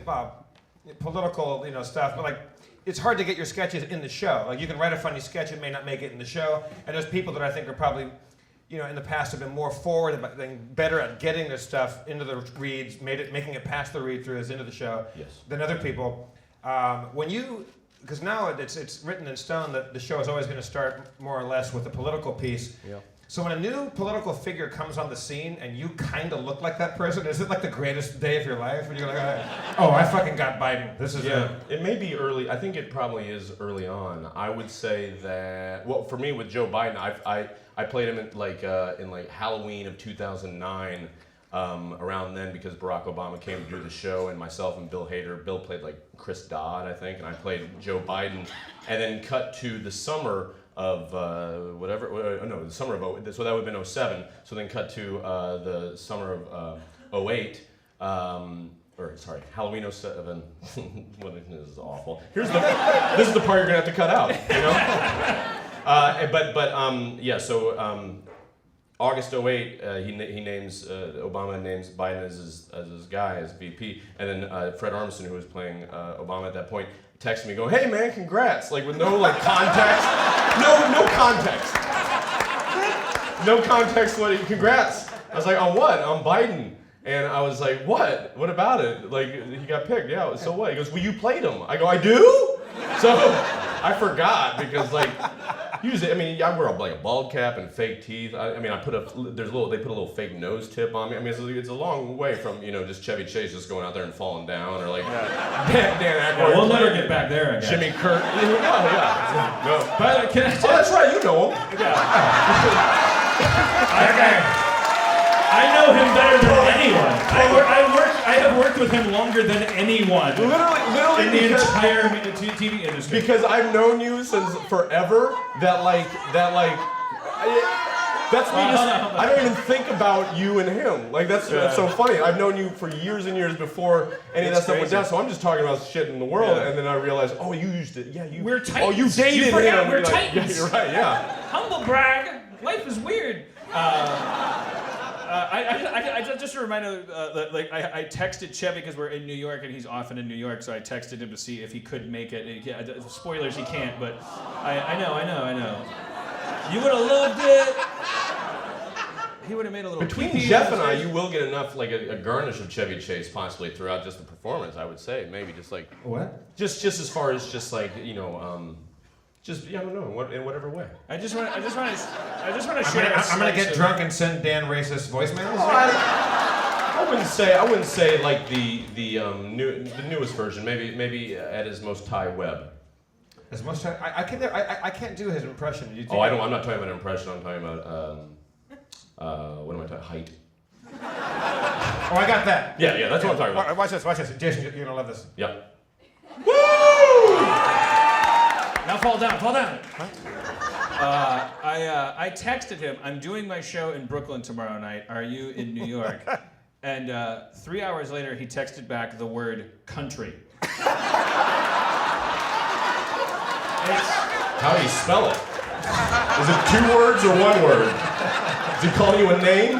S3: political stuff, but like it's hard to get your sketches in the show. Like you can write a funny sketch, it may not make it in the show, and there's people that I think are probably in the past have been more forward about better at getting this stuff into the reads, making it past the read-throughs into the show than other people. Because now it's written in stone that the show is always going to start more or less with a political piece.
S2: Yeah.
S3: So when a new political figure comes on the scene and you kind of look like that person, is it like the greatest day of your life? When you're like, oh, I fucking got Biden. This is
S2: It may be early. I think it probably is early on. I would say that. Well, for me with Joe Biden, I played him in Halloween of 2009. Around then, because Barack Obama came to do the show, and myself and Bill Hader. Bill played like Chris Dodd, I think, and I played Joe Biden. And then cut to the summer of the summer of so that would have been 07. So then cut to the summer of 08. Halloween 07. Well, this is awful. This is the part you're gonna have to cut out. August 08, Obama names Biden as his guy, as VP, and then Fred Armisen, who was playing Obama at that point, texted me going, "Hey man, congrats!" Like with no context, no context, no context. Congrats! I was like, on what? On Biden. And I was like, what? What about it? Like he got picked, yeah. So what? He goes, well, you played him. I go, I do? So I forgot because usually, I wear a bald cap and fake teeth. They put a little fake nose tip on me. It's a long way from just Chevy Chase just going out there and falling down, or Dan Aykroyd.
S4: We'll never get back there again.
S2: Jimmy Kurt. No.
S4: But
S2: That's right. You know him.
S4: I know him better than anyone. I have worked with him longer than anyone.
S2: Literally
S4: in the entire TV industry.
S2: Because I've known you since forever. That's me. I don't even think about you and him. That's so funny. I've known you for years and years before any of that stuff went down. So I'm just talking about shit in the world, and then I realize, oh, you used it. Yeah, you.
S4: We're Titans.
S2: Oh, you dated
S4: you forgot
S2: him.
S4: We're Titans.
S2: Yeah, you're right. Yeah.
S4: Humble brag. Life is weird. I just a reminder, I texted Chevy because we're in New York and he's often in New York, so I texted him to see if he could make it. Spoilers, he can't, but I know. You would have loved it. He would have made a little.
S2: Between Jeff and I, you will get enough a garnish of Chevy Chase possibly throughout just the performance. I would say maybe just
S3: what?
S2: Just as far as just I don't know, in whatever way.
S4: I just want to share.
S3: I'm gonna get drunk and send Dan racist voicemails.
S2: Oh, wouldn't say like the newest version. Maybe at his most Thai web.
S3: As much time, I can't do his impression. You
S2: Oh, I'm not talking about impression. I'm talking about what am I talking? Height.
S3: Oh, I got that.
S2: Yeah, that's what I'm talking about.
S3: Watch this. Jason, you're gonna love this.
S2: Yep.
S4: Now fall down. I texted him, I'm doing my show in Brooklyn tomorrow night. Are you in New York? And 3 hours later, he texted back the word country.
S2: How do you spell it? Is it 2 words or 1 word? Is he calling you a name?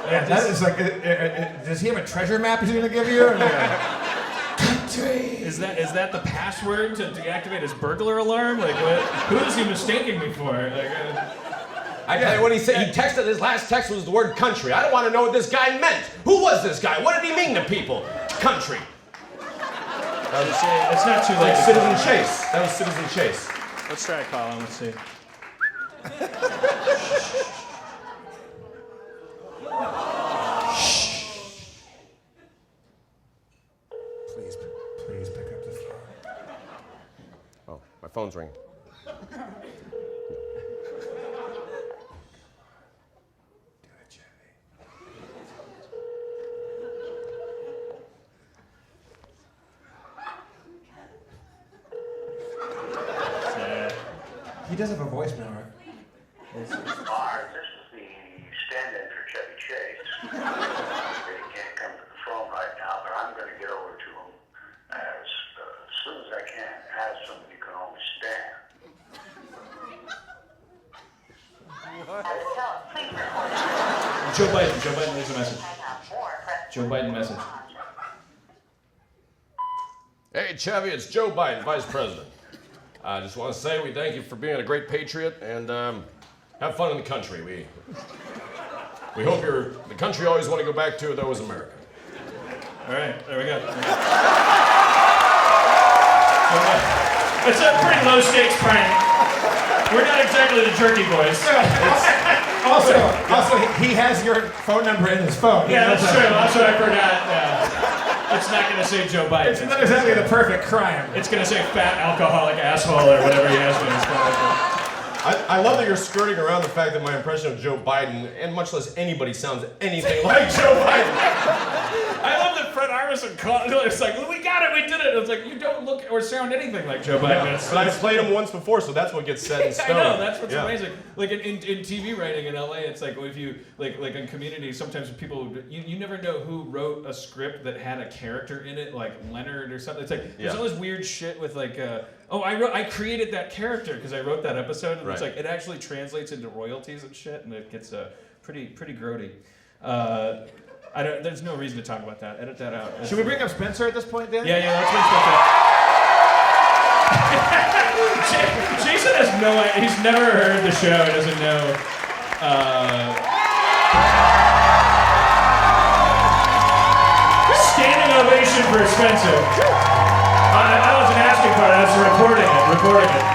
S3: Yeah, that is like. Does he have a treasure map he's gonna give you? Country.
S4: Is that the password to deactivate his burglar alarm? Like, what? Who is he mistaking me for? Like,
S2: I tell you what he said. He texted. His last text was the word country. I don't want to know what this guy meant. Who was this guy? What did he mean to people? Country.
S4: it's not too late.
S2: Like Citizen Chase. That was Citizen Chase.
S4: Let's try to call him. Let's see.
S3: Please pick up the phone.
S2: Oh, my phone's ringing.
S3: Do it, Jenny. He does have a voicemail, right?
S7: This is the stand-in for Chevy Chase. He can't come to the phone right now, but I'm going to get over to him as soon as I can. As somebody you can only stand.
S4: Joe Biden leaves a message. Joe Biden message.
S2: Hey, Chevy, it's Joe Biden, Vice President. I just want to say we thank you for being a great patriot and have fun in the country. We hope the country you always want to go back to, though, is America.
S4: All right, there we go. It's a pretty low stakes prank. We're not exactly the Jerky Boys.
S3: Also, he has your phone number in his phone.
S4: Yeah, that's true. That's what I forgot. It's not going to say Joe Biden.
S3: It's not exactly the perfect crime.
S4: It's going to say fat alcoholic asshole or whatever he has in his phone.
S2: I love that you're skirting around the fact that my impression of Joe Biden, and much less anybody, sounds anything like Joe Biden.
S4: I love that Fred Armisen called. It's like, well, we got it, we did it. It's like, you don't look or sound anything like Joe Biden.
S2: Yeah, but I've played him once before, so that's what gets set in stone.
S4: I know, that's what's amazing. Like in TV writing in LA, it's like if you like in Community, sometimes people you never know who wrote a script that had a character in it, like Leonard or something. It's like there's all this weird shit with like I created that character because I wrote that episode, and it's like it actually translates into royalties and shit, and it gets pretty grody. There's no reason to talk about that. Edit that out.
S3: Should we bring up Spencer at this point, Dan?
S4: Yeah, let's bring Spencer. Jason has no idea. He's never heard the show. He doesn't know. Standing ovation for Spencer. I wasn't asking for it. I was recording it.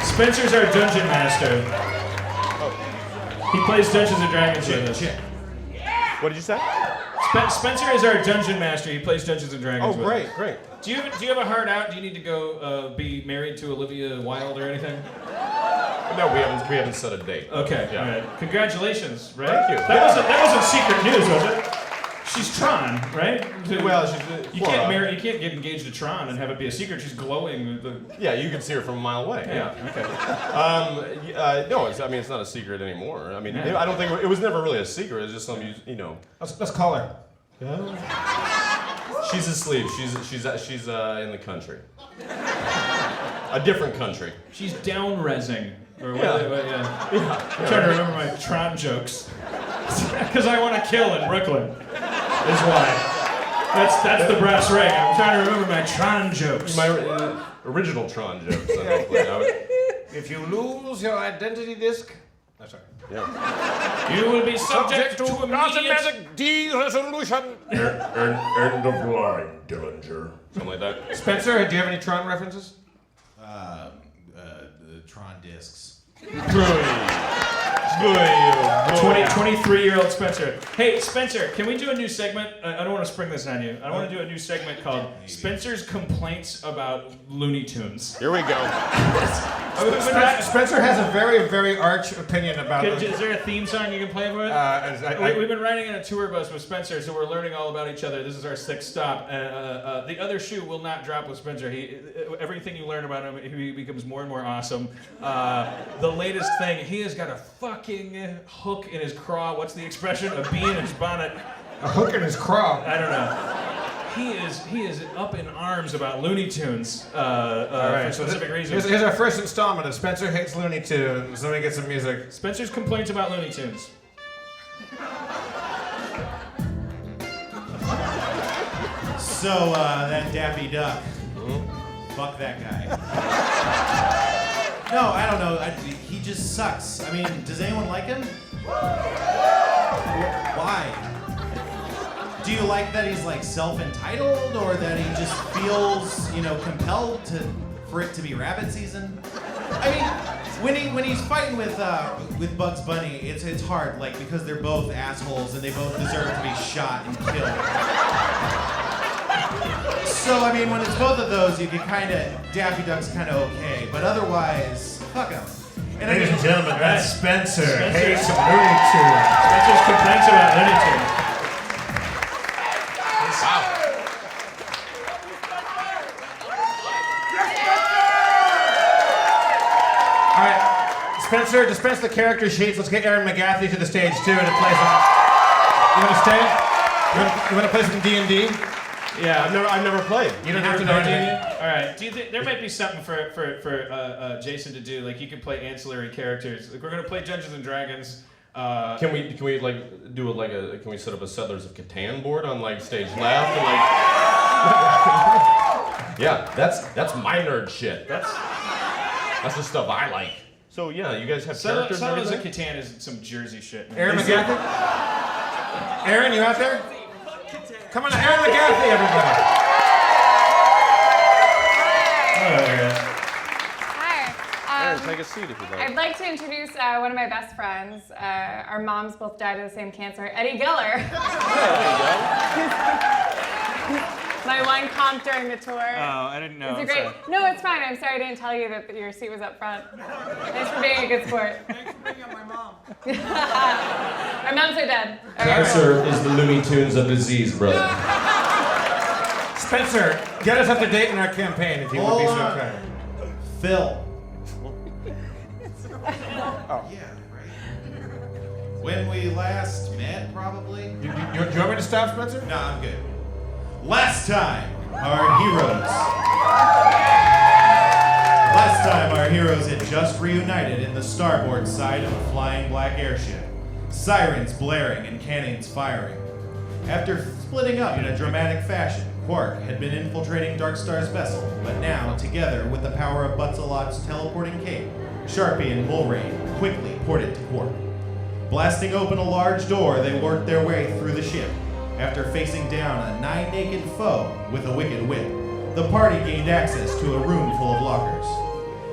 S4: Spencer's our dungeon master. He plays Dungeons and Dragons with us.
S2: What did you say?
S4: Spencer is our dungeon master. He plays Dungeons and Dragons with us.
S2: Great.
S4: Do you have a heart out? Do you need to go be married to Olivia Wilde or anything?
S2: No, we haven't set a date.
S4: Okay.
S2: Yeah.
S4: All right. Congratulations, right?
S2: Thank you.
S4: That wasn't secret news, was it? She's Tron, right?
S2: Well, she's
S4: you can't get engaged to Tron and have it be a secret. She's glowing with the.
S2: Yeah, you can see her from a mile away.
S4: Yeah. Okay.
S2: No, it's not a secret anymore. I mean, I don't think it was never really a secret. It's just something you know.
S3: Let's call her.
S2: She's asleep. She's in the country. A different country.
S4: She's down-resing. Or what?
S2: Yeah.
S4: I'm trying to remember my Tron jokes. Because I want to kill in Brooklyn. Is why. That's the brass ring. I'm trying to remember my Tron jokes.
S2: My original Tron jokes.
S3: If you lose your identity disc, that's right.
S2: Yeah.
S4: You will be subject to immediate
S3: de-resolution.
S2: End of line, Dillinger. Something like that.
S3: Spencer, do you have any Tron references?
S9: The Tron discs.
S4: Boy. 23-year-old Spencer. Hey, Spencer, can we do a new segment? I don't want to spring this on you. I want to do a new segment called Spencer's Complaints About Looney Tunes.
S2: Here we go.
S3: Spencer has a very, very arch opinion about
S4: Is there a theme song you can play with? We've been riding in a tour bus with Spencer, so we're learning all about each other. This is our 6th stop. The other shoe will not drop with Spencer. Everything you learn about him, he becomes more and more awesome. The latest thing, he has got a fucking hook in his craw. What's the expression? A bee in his bonnet.
S3: A hook in his craw?
S4: I don't know. He is up in arms about Looney Tunes for specific reasons.
S3: Here's our first installment of Spencer Hates Looney Tunes. Let me get some music.
S4: Spencer's Complaints About Looney Tunes.
S9: So, that Daffy Duck. Fuck that guy. No, I don't know. He just sucks. I mean, does anyone like him? Why? Do you like that he's like self-entitled, or that he just feels, compelled for it to be rabbit season? I mean, when he's fighting with Bugs Bunny, it's hard, like, because they're both assholes and they both deserve to be shot and killed. So I mean, when it's both of those, you can Daffy Duck's kind of okay, but otherwise, fuck him. And
S3: Ladies and gentlemen, that's Spencer Hates
S4: Spencer's
S3: Looney Tunes.
S4: Complaints About Looney Tunes.
S3: All right, Spencer, dispense the character sheets. Let's get Aaron McGathy to the stage too and play some. You want to stay? You want to play some D&D?
S2: Yeah, I've never played.
S3: You don't have to know anything.
S4: All right. Do you think there might be something for Jason to do? Like, you can play ancillary characters. Like, we're gonna play Dungeons and Dragons.
S2: Can we like do can we set up a Settlers of Catan board on like stage left and like? Yeah, that's my nerd shit. That's the stuff I like. So yeah, you guys have characters.
S4: Settlers of Catan is some Jersey shit. Man.
S3: Aaron McGathy? Aaron, you out there? Come on, Aaron McGathy, everybody.
S10: Hi.
S2: Aaron, take a seat if you'd like.
S10: I'd like to introduce one of my best friends. Our moms both died of the same cancer, Eddie Geller. My one comp during the tour.
S4: Oh, I didn't know.
S10: It's great. No, it's fine. I'm sorry I didn't tell you that your seat was up front. Thanks for being a good sport.
S11: Thanks for bringing up my mom.
S10: Our moms are dead.
S2: Cancer is the Looney Tunes of disease, brother.
S3: Spencer, get us up to date in our campaign if you would be so kind.
S9: Phil. Yeah, right. When we last met, probably.
S3: You want me to stop, Spencer?
S9: No, I'm good. Last time, our heroes had just reunited in the starboard side of a flying black airship. Sirens blaring and cannons firing. After splitting up in a dramatic fashion, Quark had been infiltrating Darkstar's vessel, but now, together with the power of Butsalot's teleporting cape, Sharpie and Bullrain quickly ported to Quark. Blasting open a large door, they worked their way through the ship. After facing down a nigh-naked foe with a wicked whip, the party gained access to a room full of lockers.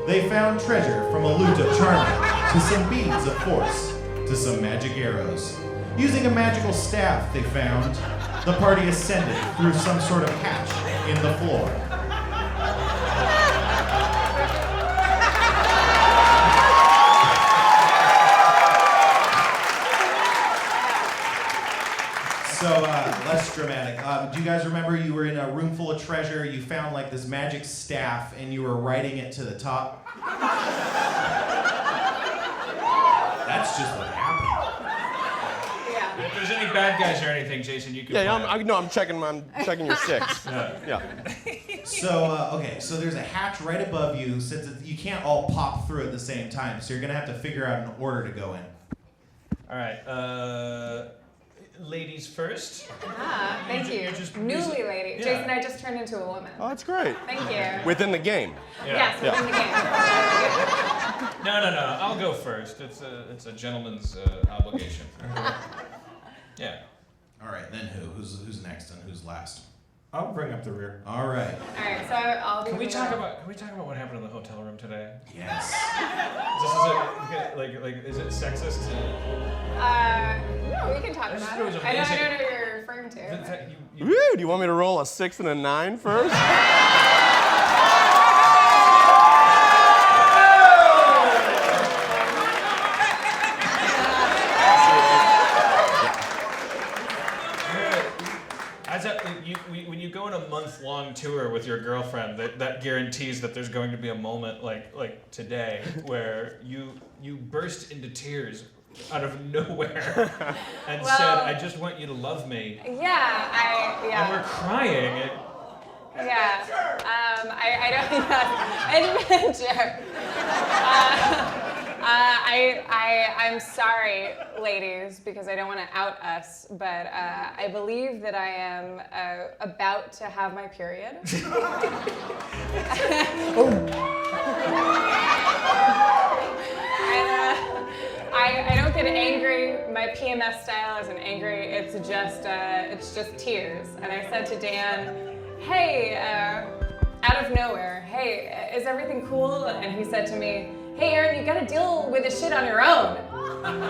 S9: They found treasure from a loot of charming, to some beads of force, to some magic arrows. Using a magical staff they found, the party ascended through some sort of hatch in the floor. So, less dramatic. Do you guys remember you were in a room full of treasure, you found like this magic staff, and you were riding it to the top? That's just what happened.
S4: If there's any bad guys or anything, Jason, you can.
S2: Yeah, I'm checking your six. Yeah.
S9: So, okay, so there's a hatch right above you, since you can't all pop through at the same time, so you're gonna have to figure out an order to go in.
S4: All right. Ladies first.
S10: Thank you. Newly lady.
S4: Yeah.
S10: Jason, I just turned into a woman.
S2: Oh, that's great.
S10: Thank you.
S2: Within the game.
S10: Yes, within the game.
S4: No. I'll go first. It's a gentleman's obligation. Yeah.
S9: All right, then who? Who's next and who's last?
S3: I'll bring up the rear.
S9: All right.
S10: All right, so I'll be.
S4: Can we talk about what happened in the hotel room today?
S9: Yes.
S4: Is it sexist?
S10: No, we can talk
S4: I just
S10: about
S4: thought it was
S10: it. I don't
S4: amazing.
S10: know what you're referring to.
S4: The fact you-
S2: Woo! Do you want me to roll a 6 and a 9 first?
S4: When you go on a month-long tour with your girlfriend, that guarantees that there's going to be a moment like today where you burst into tears out of nowhere and said, "I just want you to love me."
S10: Yeah,
S4: And we're crying.
S10: Yeah. I don't adventure. I'm sorry, ladies, because I don't want to out us, but I believe that I am about to have my period. I don't get angry. My PMS style isn't angry. It's just tears. And I said to Dan, "Hey, out of nowhere, hey, is everything cool?" And he said to me, "Hey, Aaron, you gotta deal with this shit on your own." I'm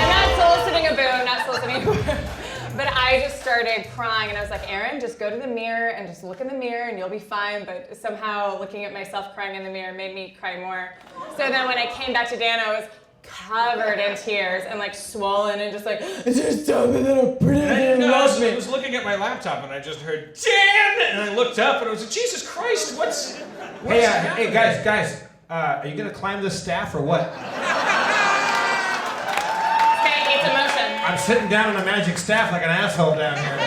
S10: not soliciting a boo, but I just started crying and I was like, "Aaron, just go to the mirror and just look in the mirror and you'll be fine." But somehow looking at myself crying in the mirror made me cry more. So then when I came back to Dan, I was covered in tears and like swollen and just like, "Just tell me that I'm pretty and love me."
S4: I was looking at my laptop and I just heard Dan, and I looked up and I was like, "Jesus Christ, what's
S3: Hey, guys, are you gonna climb this staff or what?
S10: It's emotion.
S3: I'm sitting down on a magic staff like an asshole down here.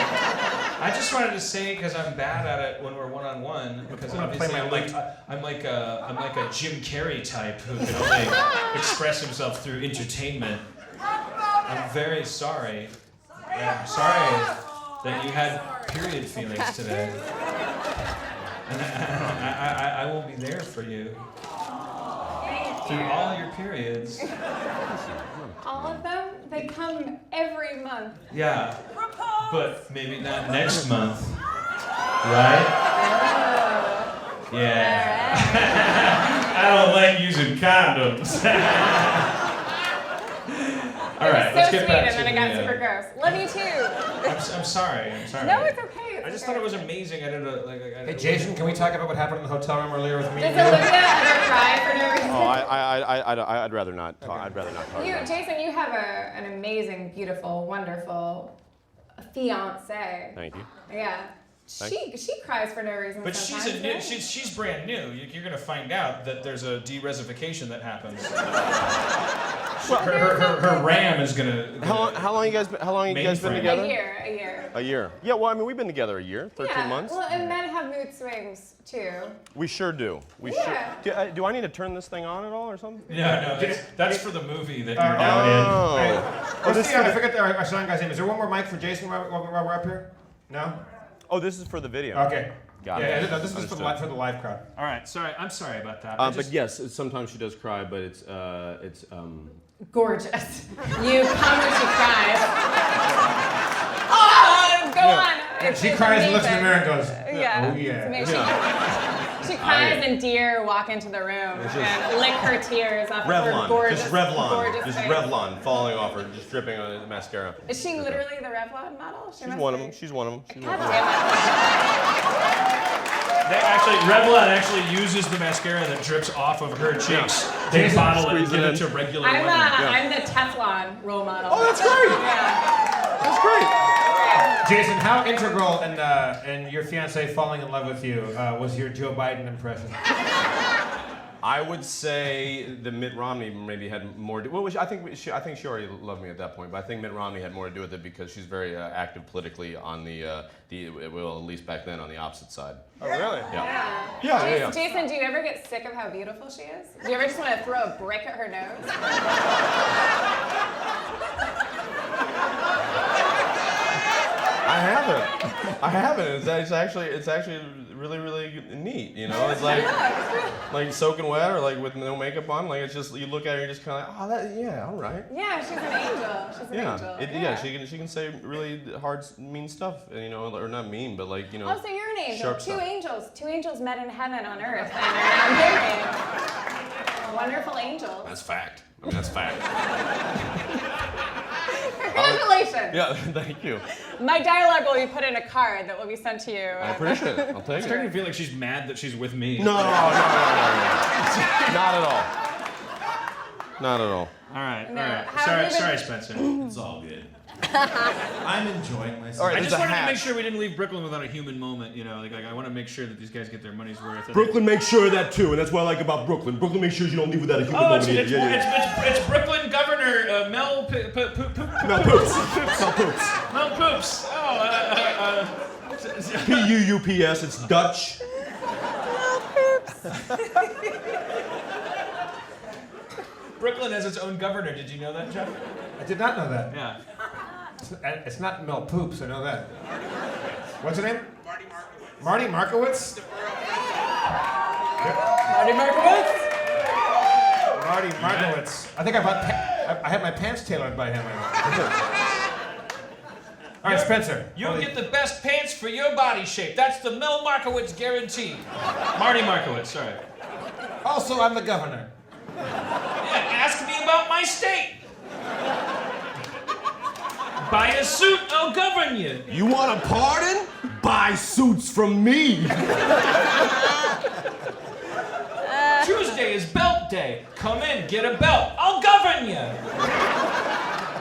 S4: I just wanted to say, because I'm bad at it when we're one-on-one, because
S3: I'm gonna
S4: obviously
S3: play my
S4: I'm like a Jim Carrey type who can only express himself through entertainment. I'm very sorry. I'm sorry that you had period feelings today. And I will be there for you through all your periods.
S10: All of them? They come every month.
S4: Yeah, but maybe not next month, right? Yeah. I don't like using condoms. All right, let's get back to
S10: and then it got super gross. Love you too.
S4: I'm sorry.
S10: No, it's okay.
S4: I just thought it was amazing. I didn't like.
S3: Hey, Jason, can we talk about what happened in the hotel room earlier with me?
S10: Does Olivia ever cry for no reason?
S2: I'd rather not. I'd rather not talk about it.
S10: Jason, you have an amazing, beautiful, wonderful fiance.
S2: Thank you.
S10: Yeah. She cries for no reason.
S4: But
S10: sometimes, right?
S4: she's brand new. You're gonna find out that there's a de-resification that happens. Her RAM is gonna.
S2: How long you guys been together?
S10: A year.
S2: A year. Yeah. Well, I mean, we've been together a year, 13 months.
S10: Well, and men have mood swings too.
S2: We sure do. We sure. Do I need to turn this thing on at all or something?
S4: No. That's for the movie that you're now in.
S3: I forget our sound guy's name. Is there one more mic for Jason while we're up here? No?
S2: Oh, this is for the video.
S3: Okay.
S2: Got it.
S3: Yeah, this is for the live crowd.
S4: All right. Sorry. I'm sorry about that.
S2: But yes, sometimes she does cry, but it's
S10: Gorgeous. You come when she cries. Oh, go on.
S3: She cries and looks in the mirror and goes,
S10: Yeah.
S3: "Oh yeah."
S10: It's amazing. She cries and deer walk into the room and lick her tears off of her gorgeous, gorgeous
S2: just
S10: face.
S2: Revlon falling off her, just dripping on the mascara.
S10: Is she literally the Revlon model?
S2: She's one of them. She's one of them.
S10: God damn
S4: Revlon actually uses the mascara that drips off of her cheeks. They bottle it and give it to regular women.
S10: I'm the Teflon role model.
S2: Oh, that's great.
S10: Yeah.
S2: That's great.
S3: Jason, how integral in your fiance falling in love with you was your Joe Biden impression?
S2: I would say that Mitt Romney maybe had more. I think she already loved me at that point, but I think Mitt Romney had more to do with it because she's very active politically on at least back then on the opposite side.
S3: Oh, really?
S2: Yeah.
S10: Jason, do you ever get sick of how beautiful she is? Do you ever just want to throw a brick at her nose?
S2: I haven't. It's actually really, really neat. You know, it's like soaking wet or like with no makeup on. Like it's just you look at her, and you're just kind of like, oh, all right.
S10: Yeah, she's an angel. She's an angel.
S2: She can say really hard, mean stuff, you know, or not mean, but like you know.
S10: Oh, so you're an angel.
S2: Sharp
S10: Two
S2: stuff.
S10: angels. Two angels met in heaven on earth, and are now married. Wonderful angels.
S2: That's fact. I mean, that's fact.
S10: Congratulations.
S2: Yeah, thank you.
S10: My dialogue will be put in a card that will be sent to you.
S2: I appreciate it. I'll take
S4: I'm
S2: it.
S4: starting to feel like she's mad that she's with me.
S2: No. Not at all. Not at all.
S4: All right.
S10: No,
S4: All right.
S10: how have you
S4: Sorry,
S10: been-
S4: Spencer.
S9: It's all good. I'm enjoying myself.
S2: All right,
S4: I
S2: there's
S4: just
S2: a
S4: wanted
S2: hat.
S4: to make sure we didn't leave Brooklyn without a human moment. You know, like I want to make sure that these guys get their money's worth.
S2: Brooklyn makes sure of that too, and that's what I like about Brooklyn. Brooklyn makes sure you don't leave without a human
S4: Oh,
S2: moment.
S4: it's Brooklyn Governor Mel
S2: Poops.
S4: Mel Poops. Oh,
S2: P-U-U-P-S, it's Dutch.
S4: Brooklyn has its own governor. Did you know that, Jeff?
S3: I did not know that.
S4: Yeah.
S3: It's not Mel Poops, I know that. What's her name? Marty Markowitz.
S10: Marty Markowitz?
S3: Marty Markowitz. I think I had my pants tailored by him. All right, Spencer.
S4: You'll get the best pants for your body shape. That's the Mel Markowitz guarantee. Marty Markowitz, sorry.
S3: Also, I'm the governor.
S4: Yeah, ask me about my state. Buy a suit, I'll govern you.
S2: You want a pardon? Buy suits from me.
S4: Tuesday is belt day. Come in, get a belt. I'll govern you.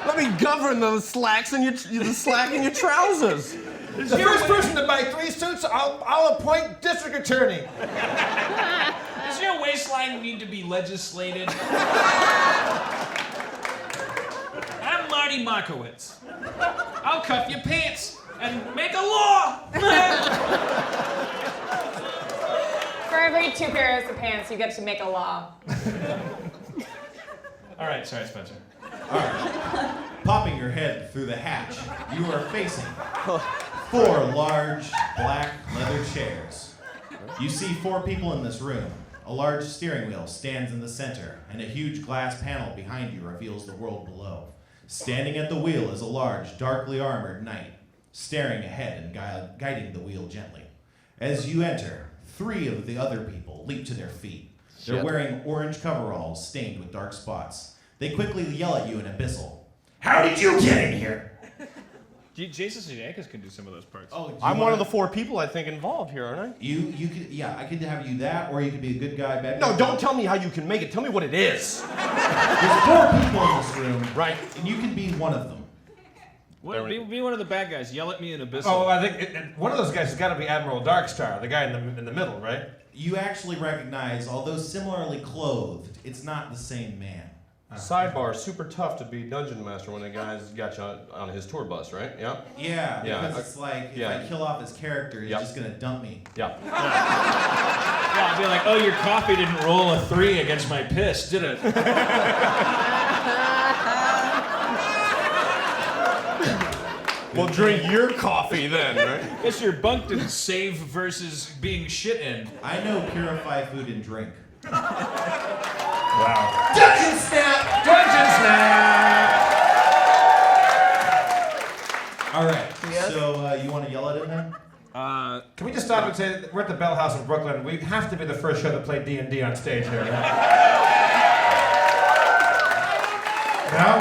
S2: Let me govern the slacks in the slack in your trousers.
S3: The first person to buy 3 suits, I'll appoint district attorney.
S4: Does your waistline need to be legislated? I'm Marty Markowitz. I'll cuff your pants and make a law.
S10: For every 2 pairs of pants, you get to make a law.
S4: All right, sorry, Spencer.
S9: All right. Popping your head through the hatch, you are facing 4 large black leather chairs. You see 4 people in this room. A large steering wheel stands in the center, and a huge glass panel behind you reveals the world below. Standing at the wheel is a large, darkly armored knight, staring ahead and guiding the wheel gently. As you enter, 3 of the other people leap to their feet. They're wearing orange coveralls stained with dark spots. They quickly yell at you in Abyssal. How did you get in here?
S4: Jason Sudeikis could do some of those parts.
S9: Oh,
S2: I'm one of the 4 people I think involved here, aren't I?
S9: You could, yeah, I could have you that, or you could be a good guy, bad guy.
S2: No, don't tell me how you can make it. Tell me what it is.
S9: There's 4 people in this room,
S2: Right.
S9: and you can be one of them.
S4: Be one of the bad guys. Yell at me in Abyssal.
S3: Oh, I think one of those guys has got to be Admiral Darkstar, the guy in the middle, right?
S9: You actually recognize, although similarly clothed, it's not the same man.
S2: Sidebar, super tough to be dungeon master when a guy's got you on his tour bus, right? Yeah?
S9: Yeah,
S2: Yeah,
S9: because it's like, if
S2: yeah.
S9: I kill off his character, he's
S2: Yep.
S9: just gonna dump me.
S2: Yeah.
S4: Yeah, I'd be like, oh, your coffee didn't roll a 3 against my piss, did it?
S2: Well, drink your coffee then, right?
S4: Guess your bunk didn't save versus being shit in.
S9: I know purify food and drink.
S3: Wow.
S9: Dungeon snap!
S3: Dungeon Snap!
S9: All right, so you want to yell at him then?
S3: Can we just stop and say that we're at the Bell House in Brooklyn? We have to be the first show to play D&D on stage here. No?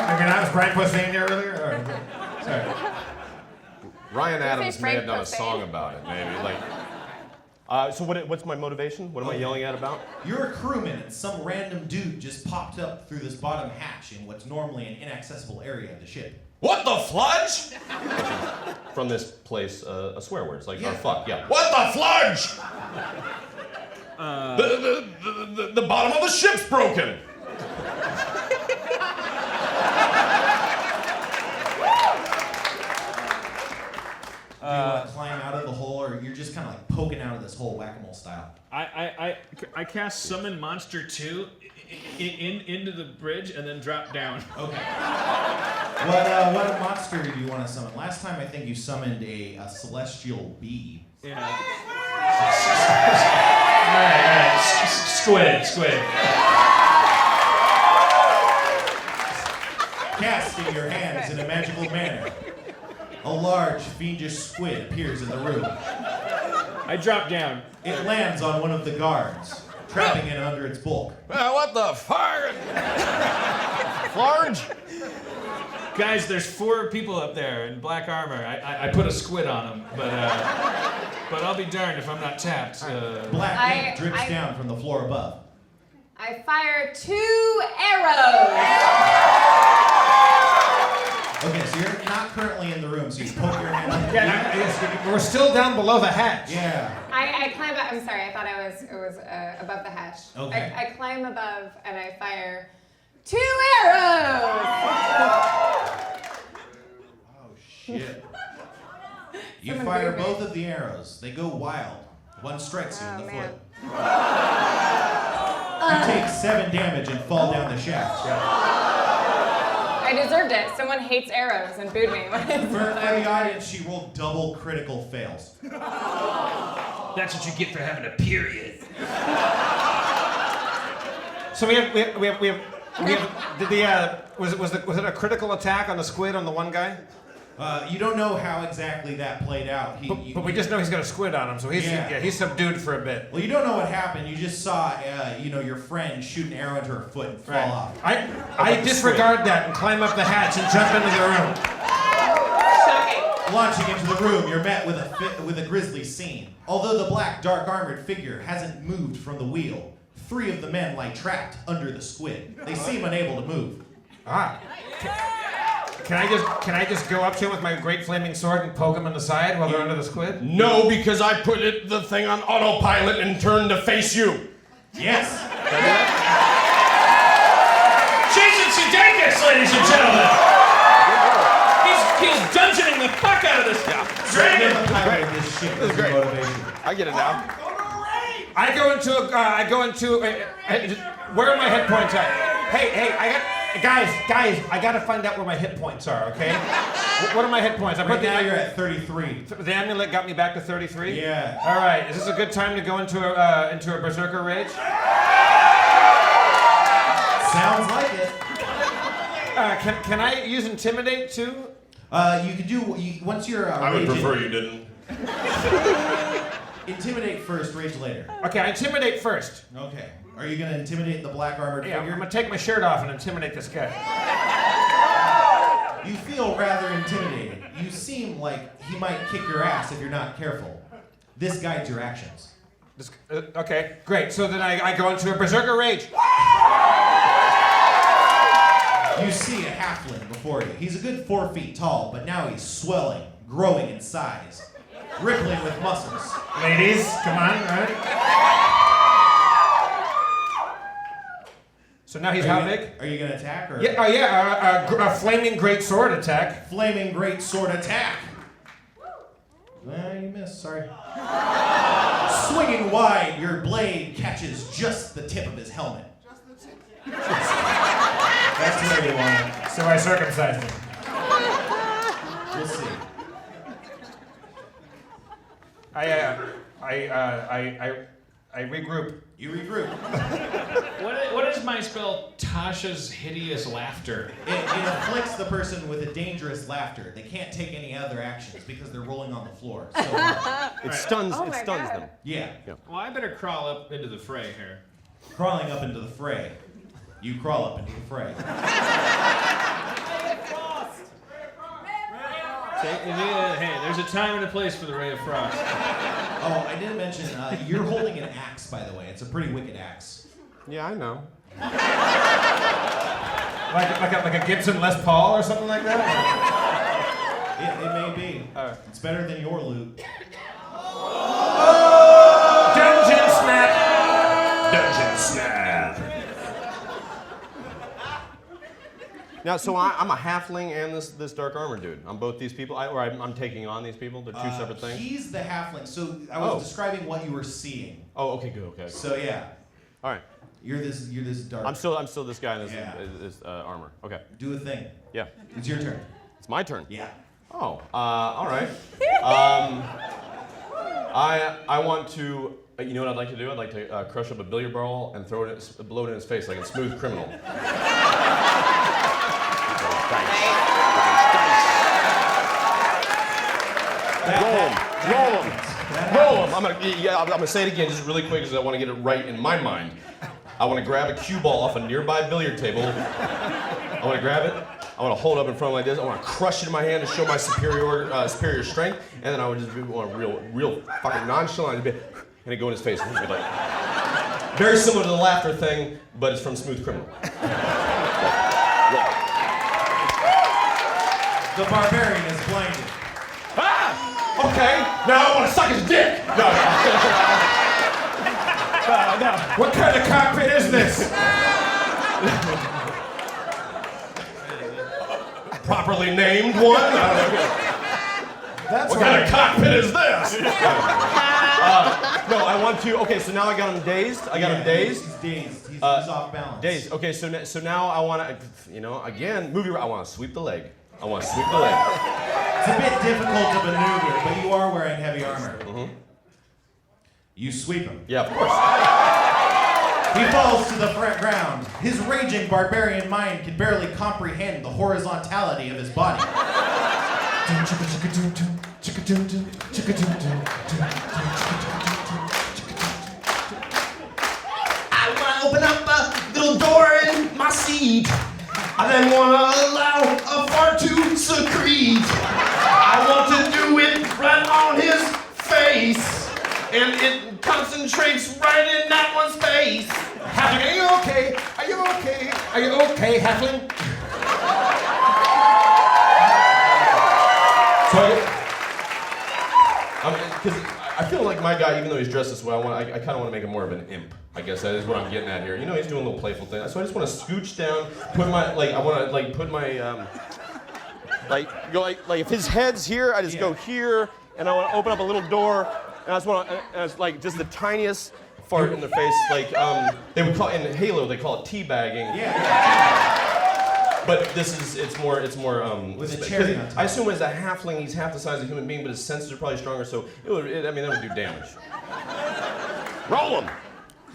S3: Maybe not? Was Brian Posehn there earlier? Or, sorry.
S2: Ryan Adams may
S10: Frank
S2: have done a
S10: Posehn?
S2: song about it, maybe. Like, so what's my motivation? What am I yelling at about?
S9: You're a crewman, and some random dude just popped up through this bottom hatch in what's normally an inaccessible area of the ship.
S2: What the fludge? From this place, a swear word. It's like,
S9: Yeah.
S2: or fuck, yeah. What the fludge? The bottom of the ship's broken.
S9: Do you want to climb out of the hole, or you're just kind of like poking out of this hole, whack-a-mole style?
S4: I cast Summon Monster 2 into the bridge and then drop down.
S9: Okay. What monster do you want to summon? Last time I think you summoned a celestial bee.
S4: Yeah. All right. Squid.
S9: Cast in your hands in a magical manner. A large, fiendish squid appears in the room.
S4: I drop down.
S9: It lands on one of the guards, trapping it under its bulk.
S2: What the fuck? Large?
S4: Guys, there's 4 people up there in black armor. I put a squid on them, but I'll be darned if I'm not tapped.
S9: Black ink drips down from the floor above.
S10: I fire 2 arrows.
S9: Okay, so you're not currently in the room, so you poke your hand in.
S3: Yeah, we're still down below the hatch.
S9: Yeah.
S10: I climb up. I'm sorry. I thought it was above the hatch.
S9: Okay.
S10: I climb above and I fire 2 arrows.
S9: Oh shit. You
S10: Someone
S9: fire
S10: booed me.
S9: both of the arrows. They go wild. One strikes you in the
S10: man.
S9: foot. You take 7 damage and fall down the shaft.
S10: I deserved it. Someone hates arrows and booed me.
S9: For the audience, she rolled double critical fails.
S4: That's what you get for having a period.
S3: So we have was it a critical attack on the squid on the one guy?
S9: You don't know how exactly that played out.
S3: But we just know he's got a squid on him, so he's subdued for a bit.
S9: Well, you don't know what happened. You just saw, your friend shoot an arrow into her foot and fall off.
S3: I disregard that and climb up the hatch and jump into the room.
S9: Launching into the room, you're met with a grisly scene. Although the black, dark-armored figure hasn't moved from the wheel, 3 of the men lie trapped under the squid. They seem unable to move.
S3: Can I just go up to him with my great flaming sword and poke him in the side while they're under the squid?
S2: No, because I put the thing on autopilot and turned to face you.
S9: Yes.
S4: Jason Sudeikis, ladies and gentlemen. He's dungeoning the fuck out of this dragon.
S9: This shit is
S2: great.
S9: motivation.
S2: I get it now.
S3: I go into where are my hit points at? Hey, guys, I gotta find out where my hit points are, okay? What are my hit points?
S9: Right now you're at 33.
S3: The amulet got me back to 33?
S9: Yeah.
S3: All right, is this a good time to go into a berserker rage?
S9: Sounds like it.
S3: Can I use intimidate too?
S9: You could do, once you're
S2: I would prefer you didn't.
S9: Intimidate first, rage later.
S3: Okay, I intimidate first.
S9: Okay. Are you going to intimidate the black armored
S3: Yeah, I'm
S9: figure?
S3: gonna take my shirt off and intimidate this guy.
S9: You feel rather intimidated. You seem like he might kick your ass if you're not careful. This guides your actions.
S3: Okay, great. So then I go into a berserker rage.
S9: You see a halfling before you. He's a good 4 feet tall, but now he's swelling, growing in size, rippling with muscles.
S3: Ladies, come on, all right? So now he's how big?
S9: Are you going to attack? Or?
S3: A flaming great sword attack.
S9: Flaming great sword attack. You missed, sorry. Swinging wide, your blade catches just the tip of his helmet. That's where you want it.
S3: So I circumcised him.
S9: We'll see.
S3: I regroup.
S9: You regroup.
S4: What is my spell? Tasha's hideous laughter.
S9: It afflicts the person with a dangerous laughter. They can't take any other actions because they're rolling on the floor. So
S2: It stuns.
S10: Oh
S2: it
S10: my
S2: stuns
S10: God.
S2: them.
S9: yeah,
S4: Well, I better crawl up into the fray here.
S9: crawling up into the fray. You crawl up into the fray.
S4: Hey, there's a time and a place for the ray of frost.
S9: Oh, I didn't mention, you're holding an axe, by the way. It's a pretty wicked axe.
S2: Yeah, I know.
S3: Like a Gibson Les Paul or something like that?
S9: It may be. It's better than your loot.
S3: Dungeon snap!
S2: Dungeon snap. Now, so I'm a halfling and this dark armor dude. I'm both these people. I'm taking on these people. They're two separate things.
S9: He's the halfling. So I was describing what you were seeing.
S2: Oh, okay, good. Okay.
S9: So yeah.
S2: All right.
S9: You're this dark.
S2: I'm still this guy in this,
S9: Yeah.
S2: this armor. Okay.
S9: Do a thing.
S2: Yeah.
S9: It's your turn.
S2: It's my turn.
S9: Yeah.
S2: Oh. All right. I want to. You know what I'd like to do? I'd like to crush up a billiard ball and blow it in his face like a Smooth Criminal. Roll him. I'm gonna say it again just really quick because I want to get it right in my mind. I want to grab a cue ball off a nearby billiard table. I want to grab it. I want to hold it up in front like this. I want to crush it in my hand to show my superior strength, and then I would just be real fucking nonchalant, and it go in his face. And he'd be like, very similar to the laughter thing, but it's from Smooth Criminal.
S9: The barbarian is blinded.
S2: Okay, now I want to suck his dick. No.
S3: What kind of cockpit is this?
S2: Properly named one.
S3: That's
S2: What kind of cockpit is this? No, I want to. Okay, so now I got him dazed.
S9: He's dazed. He's off balance.
S2: Dazed. Okay, so now I want to, again, I want to sweep the leg.
S9: It's a bit difficult to maneuver, but you are wearing heavy armor.
S2: Mm-hmm.
S9: You sweep him.
S2: Yeah, of course.
S9: He falls to the ground. His raging barbarian mind can barely comprehend the horizontality of his body.
S2: I want to open up a little door in my seat. I then want to allow a fart to secrete. I want to do it right on his face. And it concentrates right in that one space.
S3: Halfling, are you okay? Are you okay? Are you okay, Halfling?
S2: Because I feel like my guy, even though he's dressed this way, I kind of want to make him more of an imp. I guess that is what I'm getting at here. He's doing a little playful thing. So I just want to scooch down, put my, if his head's here, I just go here, and I want to open up a little door, and I just want to, just the tiniest fart in their face. They would call, in Halo, they call it teabagging.
S9: Yeah.
S2: But it's more.
S9: With a cherry on top.
S2: I assume as a halfling, he's half the size of a human being, but his senses are probably stronger, so that would do damage. Roll him.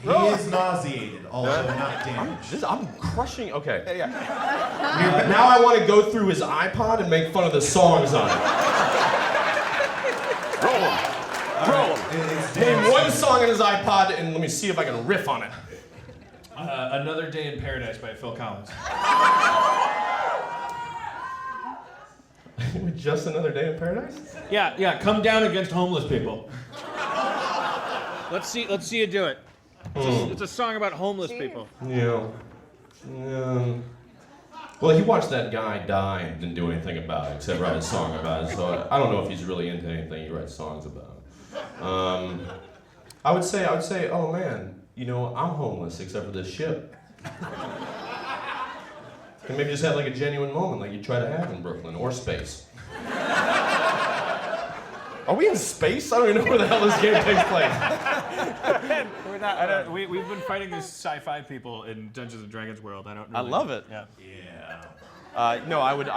S9: He is nauseated, although not damaged.
S2: I'm crushing. Okay. Yeah. But now I want to go through his iPod and make fun of the songs on it. Roll him. Name one song on his iPod, and let me see if I can riff on it.
S4: Another Day in Paradise by Phil Collins.
S2: Just Another Day in Paradise?
S4: Yeah. Come down against homeless people. Let's see you do it. It's a song about homeless people.
S2: Yeah. Well, he watched that guy die and didn't do anything about it except write a song about it. So I don't know if he's really into anything he writes songs about. I would say, oh man, I'm homeless except for this ship. And maybe just have a genuine moment like you try to have in Brooklyn or space. Are we in space? I don't even know where the hell this game takes place.
S4: We're not. We've been fighting these sci-fi people in Dungeons and Dragons world. I don't. Really,
S2: I love it.
S9: Yeah.
S2: No, I want to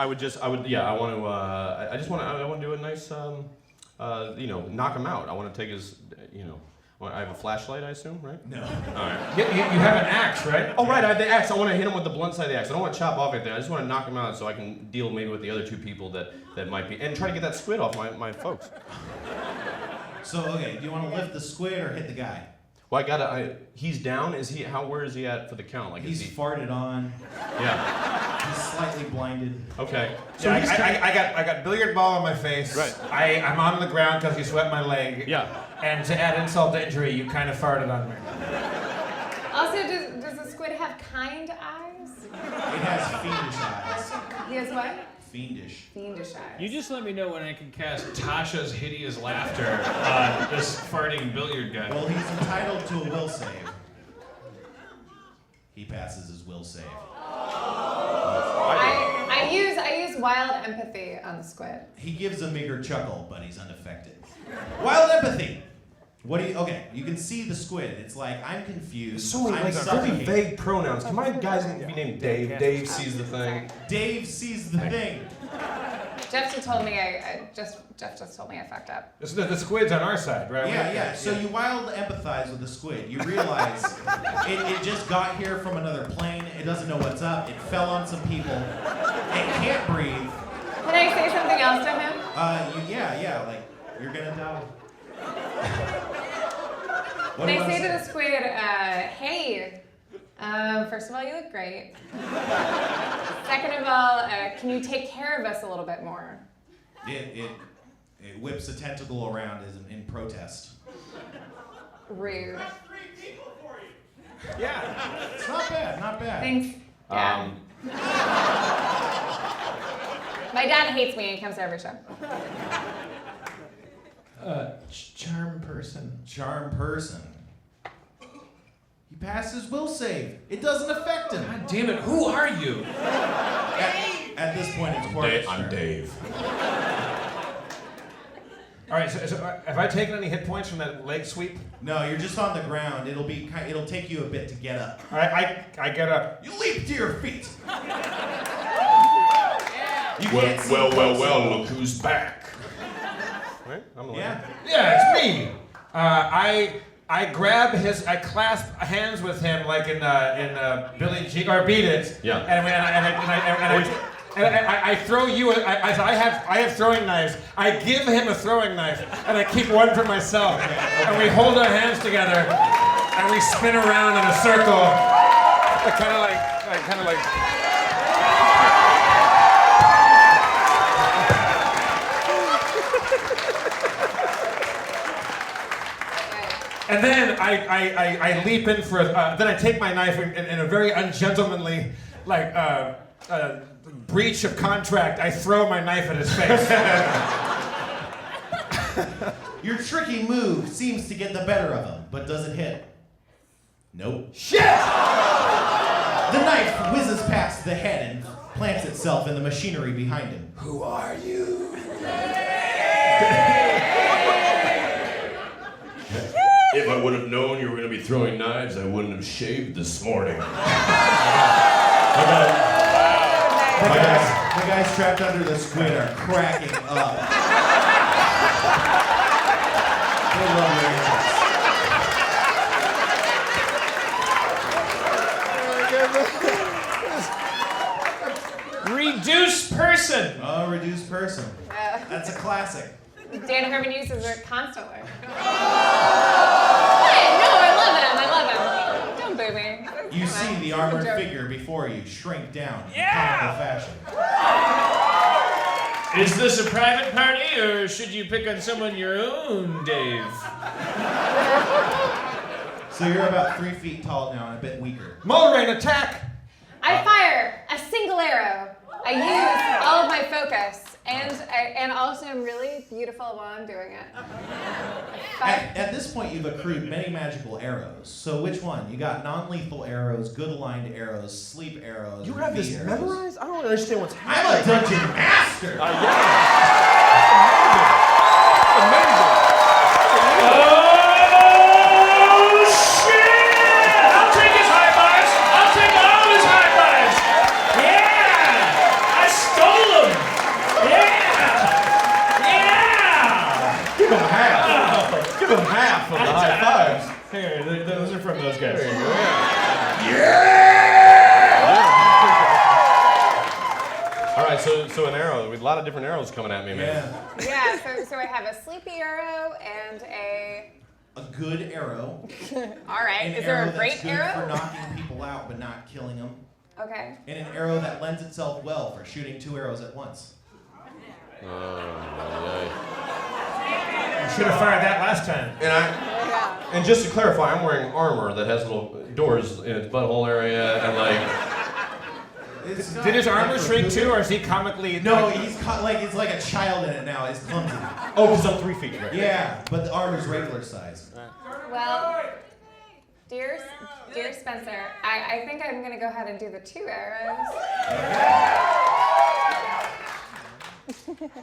S2: do a nice, knock him out. I want to take his, I have a flashlight, I assume, right?
S9: No.
S2: All right.
S3: You have an axe, right?
S2: Oh, right, I have the axe. I want to hit him with the blunt side of the axe. I don't want to chop off anything. I just want to knock him out so I can deal maybe with the other two people that might be, and try to get that squid off my folks.
S9: So, okay, do you want to lift the squid or hit the guy?
S2: Well, he's down. Where is he at for the count?
S9: He's farted on.
S2: Yeah.
S9: He's slightly blinded.
S2: Okay.
S3: So I got billiard ball on my face.
S2: Right.
S3: I'm on the ground because you swept my leg.
S2: Yeah.
S3: And to add insult to injury, you kind of farted on me.
S10: Also, does the squid have kind eyes?
S9: It has fiendish eyes.
S10: He has what?
S9: Fiendish.
S10: Fiendish eyes.
S4: You just let me know when I can cast Tasha's hideous laughter on this farting billiard guy.
S9: Well, he's entitled to a will save. He passes his will save.
S10: I use wild empathy on the squid.
S9: He gives a meager chuckle, but he's unaffected. Wild empathy. What do you? Okay, you can see the squid. It's like I'm confused.
S2: So many
S9: I'm
S2: like very
S9: suffocating.
S2: vague pronouns. Can my guys be named Dave?
S10: Yeah.
S2: Dave sees the thing.
S9: Dave sees the thing.
S10: Jeff just told me Jeff just told me I fucked up.
S3: The squid's on our side, right?
S9: Yeah. So you wildly empathize with the squid. You realize it just got here from another plane. It doesn't know what's up. It fell on some people. It can't breathe.
S10: Can I say something else to him?
S9: Yeah. Like you're gonna die. What
S10: Can
S9: do
S10: I
S9: you
S10: say to
S9: wanna
S10: the squid, hey, first of all, you look great. Second of all, can you take care of us a little bit more?
S9: It whips a tentacle around in protest.
S10: Rude.
S9: Yeah, it's not bad, not bad.
S10: Thanks, Dad. My dad hates me and comes to every show.
S9: Charm person. He passes will save. It doesn't affect him.
S4: God damn it, who are you?
S9: At this point, it's Quark's
S2: I'm
S9: turn.
S2: Dave.
S3: All right, so have I taken any hit points from that leg sweep?
S9: No, you're just on the ground. It'll take you a bit to get up.
S3: All right, I get up.
S9: You leap to your feet. You
S2: Well,
S9: can't see
S2: well, well,
S9: close
S2: well,
S9: enough.
S2: look who's back. Right? I'm the
S9: Yeah.
S3: Yeah, it's me. I grab his, I clasp hands with him like in Billie Jean or Beat It.
S2: Yeah.
S3: And I throw you. I have throwing knives. I give him a throwing knife, and I keep one for myself. And we hold our hands together, and we spin around in a circle, kind of like. And then I leap in for. Then I take my knife in a very ungentlemanly, breach of contract. I throw my knife at his face.
S9: Your tricky move seems to get the better of him, but does it hit? Nope.
S3: Shit!
S9: The knife whizzes past the head and plants itself in the machinery behind him.
S2: Who are you? If I would have known you were going to be throwing knives, I wouldn't have shaved this morning.
S9: The guys trapped under the squid are cracking up. They love your entrance.
S4: Reduce person.
S9: Oh, reduced person. That's a classic.
S10: Dan Harmon uses it constantly. No, I love him. Don't boo me.
S9: You
S10: Come
S9: see
S10: on.
S9: the
S10: It's a
S9: armored
S10: joke.
S9: figure before you shrink down in
S4: Yeah!
S9: comical fashion.
S4: Is this a private party, or should you pick on someone your own, Dave?
S9: So you're about 3 feet tall now and a bit weaker.
S3: Mulrain, attack!
S10: I fire a single arrow. I use all of my focus, and also I'm really beautiful while I'm doing it.
S9: At this point, you've accrued many magical arrows. So which one? You got non-lethal arrows, good aligned arrows, sleep arrows.
S2: You
S9: or
S2: have
S9: V
S2: this
S9: arrows.
S2: memorized? I don't understand what's
S9: I'm
S2: happening.
S9: a dungeon master.
S4: Oh, shit! I'll take his high fives! I'll take all his high fives! Yeah! I stole them! Yeah!
S2: Give him half. Give him half of the high fives.
S4: Here, those are from those guys.
S2: There you go. All right, so an arrow. A lot of different arrows coming at me, man.
S10: Yeah, so I have a sleepy arrow and
S9: A good arrow.
S10: all right.
S9: An
S10: Is there
S9: arrow
S10: a great
S9: that's good
S10: arrow?
S9: for knocking people out but not killing them.
S10: Okay.
S9: And an arrow that lends itself well for shooting 2 arrows at once.
S3: You should have fired that last time.
S2: And just to clarify, I'm wearing armor that has little doors in its butthole area and like.
S3: Did his armor shrink too, or is he comically?
S9: No, he's it's like a child in it now. It's clumsy.
S2: Oh, because I'm 3 feet, right?
S9: Yeah, but the armor's regular size.
S10: Well, dear Spencer, I think I'm gonna go ahead and do the 2 arrows.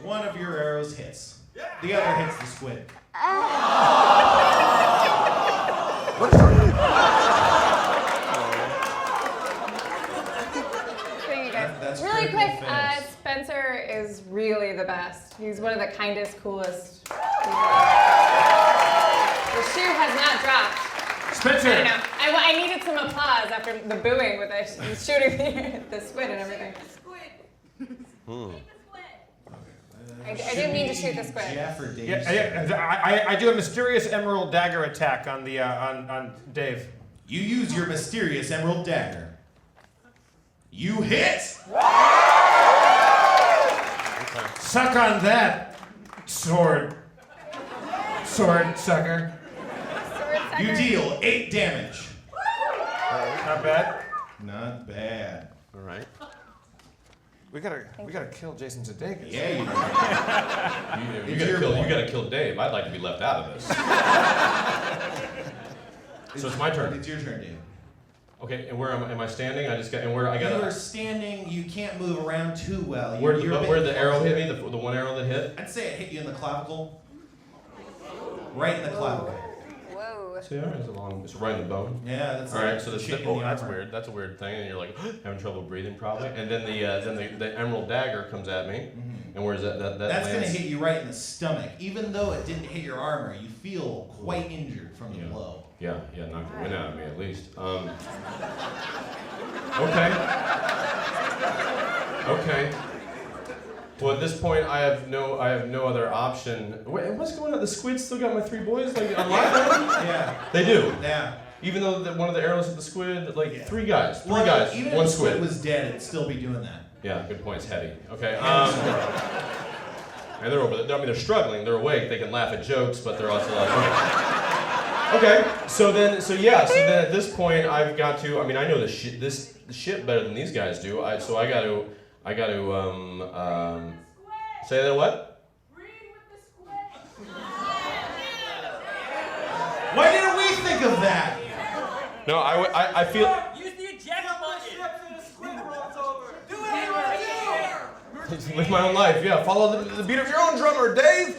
S9: One of your arrows hits. The other hits the squid.
S10: is really the best. He's one of the kindest, coolest people. The shoe has not dropped.
S3: Spencer!
S10: I know. I needed some applause after the booing with the shooting the squid and everything. I didn't mean to shoot the squid.
S9: Jeff or Dave?
S3: I do a mysterious emerald dagger attack on the on Dave.
S9: You use your mysterious emerald dagger. You hit!
S3: Suck on that, sword sucker.
S9: You deal 8 damage.
S3: Not bad.
S9: Not bad.
S2: All right.
S3: We gotta kill Jason Sudeikis.
S9: Yeah, you do.
S2: You gotta kill Dave. I'd like to be left out of this. So it's my turn.
S9: It's your turn, Dave.
S2: Okay, and where am I standing? I just got and where I got.
S9: You are standing. You can't move around too well.
S2: Where the arrow hit me? The one arrow that hit?
S9: I'd say it hit you in the clavicle. Right in the clavicle.
S10: Whoa.
S2: See, all right, it's right in the bone.
S9: Yeah, that's
S2: all right. So
S9: that's
S2: weird. That's a weird thing, and you're like having trouble breathing probably. And then the emerald dagger comes at me, and where's that
S9: That's
S2: lands?
S9: gonna hit you right in the stomach. Even though it didn't hit your armor, you feel quite injured from the blow.
S2: Yeah, knocked the wind out of me at least. Okay. Well, at this point, I have no other option. Wait, what's going on? The squids still got my 3 boys like on lockdown?
S9: Yeah.
S2: They do.
S9: Yeah.
S2: Even though one of the arrows hit the squid, like 3 guys,
S9: Even
S2: one
S9: if the
S2: squid.
S9: was dead, it'd still be doing that.
S2: Yeah, good point. It's heavy. Okay. And they're over. They're struggling. They're awake. They can laugh at jokes, but they're also like. Okay. So then at this point, I've got to. I mean, I know the shit better than these guys do. I got to say that what?
S9: Why didn't we think of that?
S2: No, I feel.
S11: Use the eject button.
S2: Live my own life. Yeah, follow the beat of your own drummer, Dave.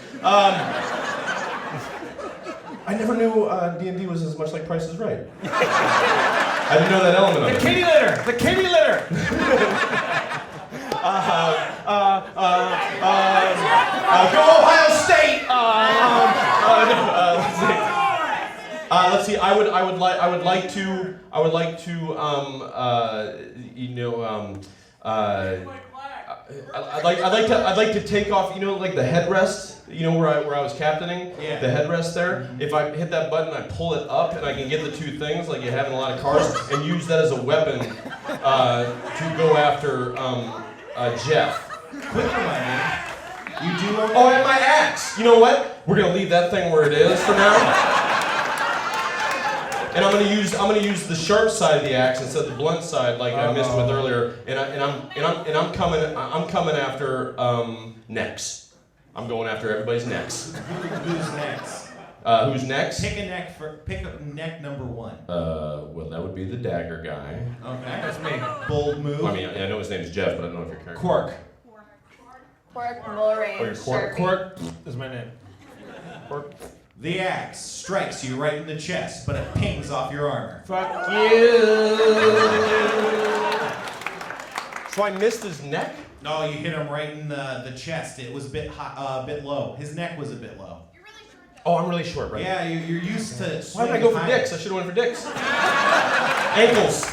S2: I never knew D&D was as much like Price is Right. I didn't know that element of it.
S3: The kitty litter. The kitty litter.
S2: Go Ohio State. Let's see. I would like to. I'd like to take off. Like the headrest. Where I was captaining.
S9: Yeah.
S2: The headrest there. If I hit that button, I pull it up, and I can get the 2 things like you have in a lot of cars, and use that as a weapon to go after Jeff.
S9: Quick reminder. You do.
S2: Oh, and my axe. You know what? We're gonna leave that thing where it is for now. And I'm gonna use the sharp side of the axe instead of the blunt side, like I missed with earlier. And I'm coming after necks. I'm going after everybody's necks.
S9: Who's next?
S2: Who's next?
S9: Pick a neck number 1.
S2: Well, that would be the dagger guy.
S9: Okay, that's me. Bold move.
S2: I mean, I know his name's Jeff, but I don't know if you're character.
S3: Quark.
S10: Quark, Mulray,
S2: Oh, you're Quark.
S3: Quark is my name. Quark.
S9: The axe strikes you right in the chest, but it pings off your armor.
S3: Fuck you.
S2: So I missed his neck?
S9: No, you hit him right in the chest. It was a bit bit low. His neck was a bit low.
S2: Oh, I'm really short, right?
S9: Yeah, you're used to.
S2: Why did I go for dicks? I should have went for dicks. Ankles,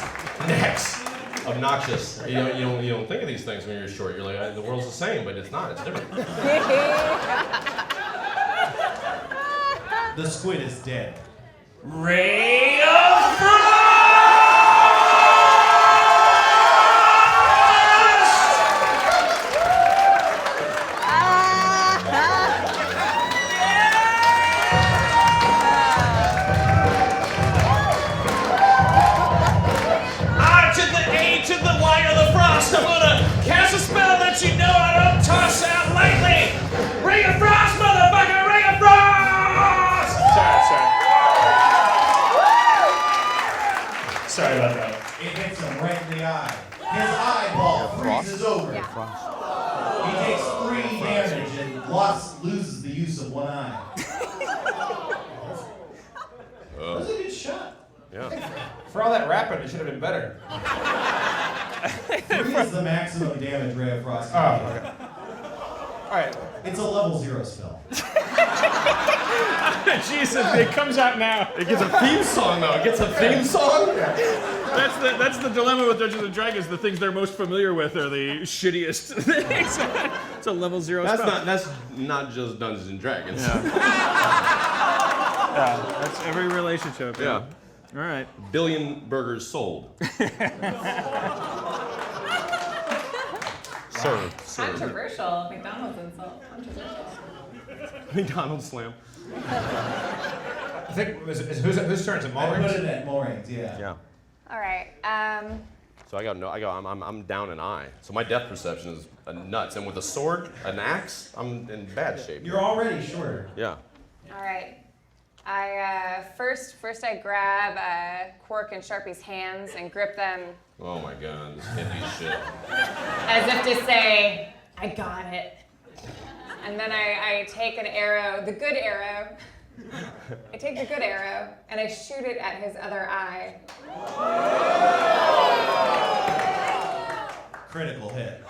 S2: necks, obnoxious. You don't think of these things when you're short. You're like, the world's the same, but it's not. It's different.
S9: The squid is dead.
S11: Ray of Frost! R to the A to the Y of the Frost. I'm gonna cast a spell that you know I don't toss out lightly. Ray of Frost, motherfucker! Ray of Frost! Sorry about that.
S9: It hits him right in the eye. His eyeball freezes over. He takes 3 damage and loses the use of one eye. That was a good shot.
S2: Yeah.
S3: For all that rapping, it should have been better.
S9: 3 is the maximum damage Ray of Frost.
S3: Oh, okay. All right.
S9: It's a level 0 spell.
S4: Jesus, it comes out now.
S2: It gets a theme song though. It gets a theme song.
S4: That's the dilemma with Dungeons and Dragons. The things they're most familiar with are the shittiest things. It's a level 0
S2: That's
S4: spell.
S2: that's not just Dungeons and Dragons.
S4: Yeah, that's every relationship.
S2: Yeah.
S4: All right.
S2: Billion burgers sold. Served.
S10: Controversial. McDonald's insult. Controversial.
S2: McDonald's slam.
S3: I think whose turn is it?
S9: I
S3: Mulring's?
S9: put it at Mulring's, yeah.
S2: Yeah.
S10: All right.
S2: So I'm down an eye. So my depth perception is nuts. And with a sword, an axe, I'm in bad shape.
S9: You're already shorter.
S2: Yeah.
S10: All right. I first I grab Quark and Sharpie's hands and grip them
S2: Oh my god, this can't be shit.
S10: as if to say, I got it. And then I take an arrow, the good arrow. I take the good arrow and I shoot it at his other eye.
S9: Critical hit.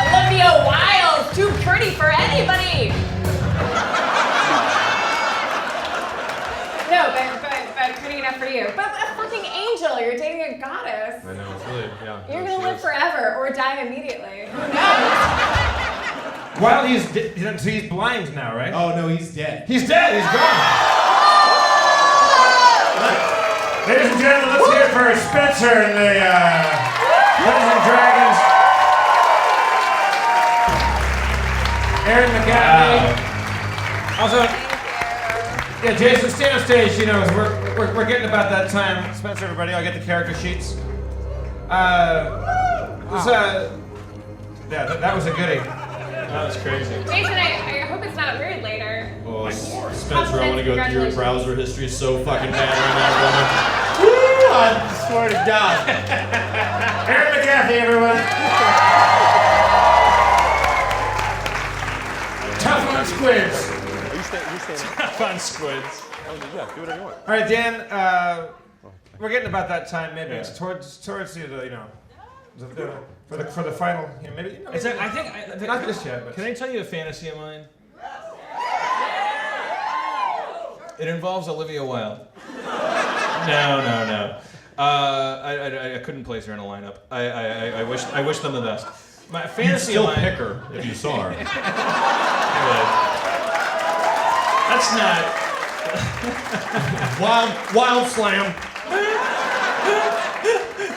S10: Olivia Wilde, too pretty for anybody. No, but pretty enough for you. But a fucking angel, you're dating a goddess.
S2: I know, it's really, yeah.
S10: You're
S2: no,
S10: gonna
S2: she
S10: live
S2: is.
S10: forever or die immediately. Who knows?
S3: While so he's blind now, right?
S9: Oh no, he's dead.
S3: He's dead. He's gone. Ladies and gentlemen, let's hear it for Spencer and the Dungeons and Dragons. Aaron McGaffney. Also, yeah, Jason, stay on stage. You know, we're getting about that time. Spencer, everybody, I'll get the character sheets. Yeah, that was a goodie.
S4: That was crazy.
S10: Jason, I hope it's not weird later.
S2: Oh, Spencer, I want to go through your browser history so fucking bad right now, brother. Woo! I swear to God.
S3: Aaron McGaffney, everyone. Tough on squids.
S2: You stand up.
S4: Tough on squids.
S2: Yeah, do whatever you want.
S3: All right, Dan. We're getting about that time. Maybe it's towards the for the final. You know, maybe.
S4: I think
S3: Not just yet, but
S4: Can I tell you a fantasy of mine? It involves Olivia Wilde. No. I couldn't place her in a lineup. I wish them the best. My
S2: You'd
S4: fantasy
S2: still
S4: of mine.
S2: pick her if you saw her.
S4: That's not.
S2: Wild slam.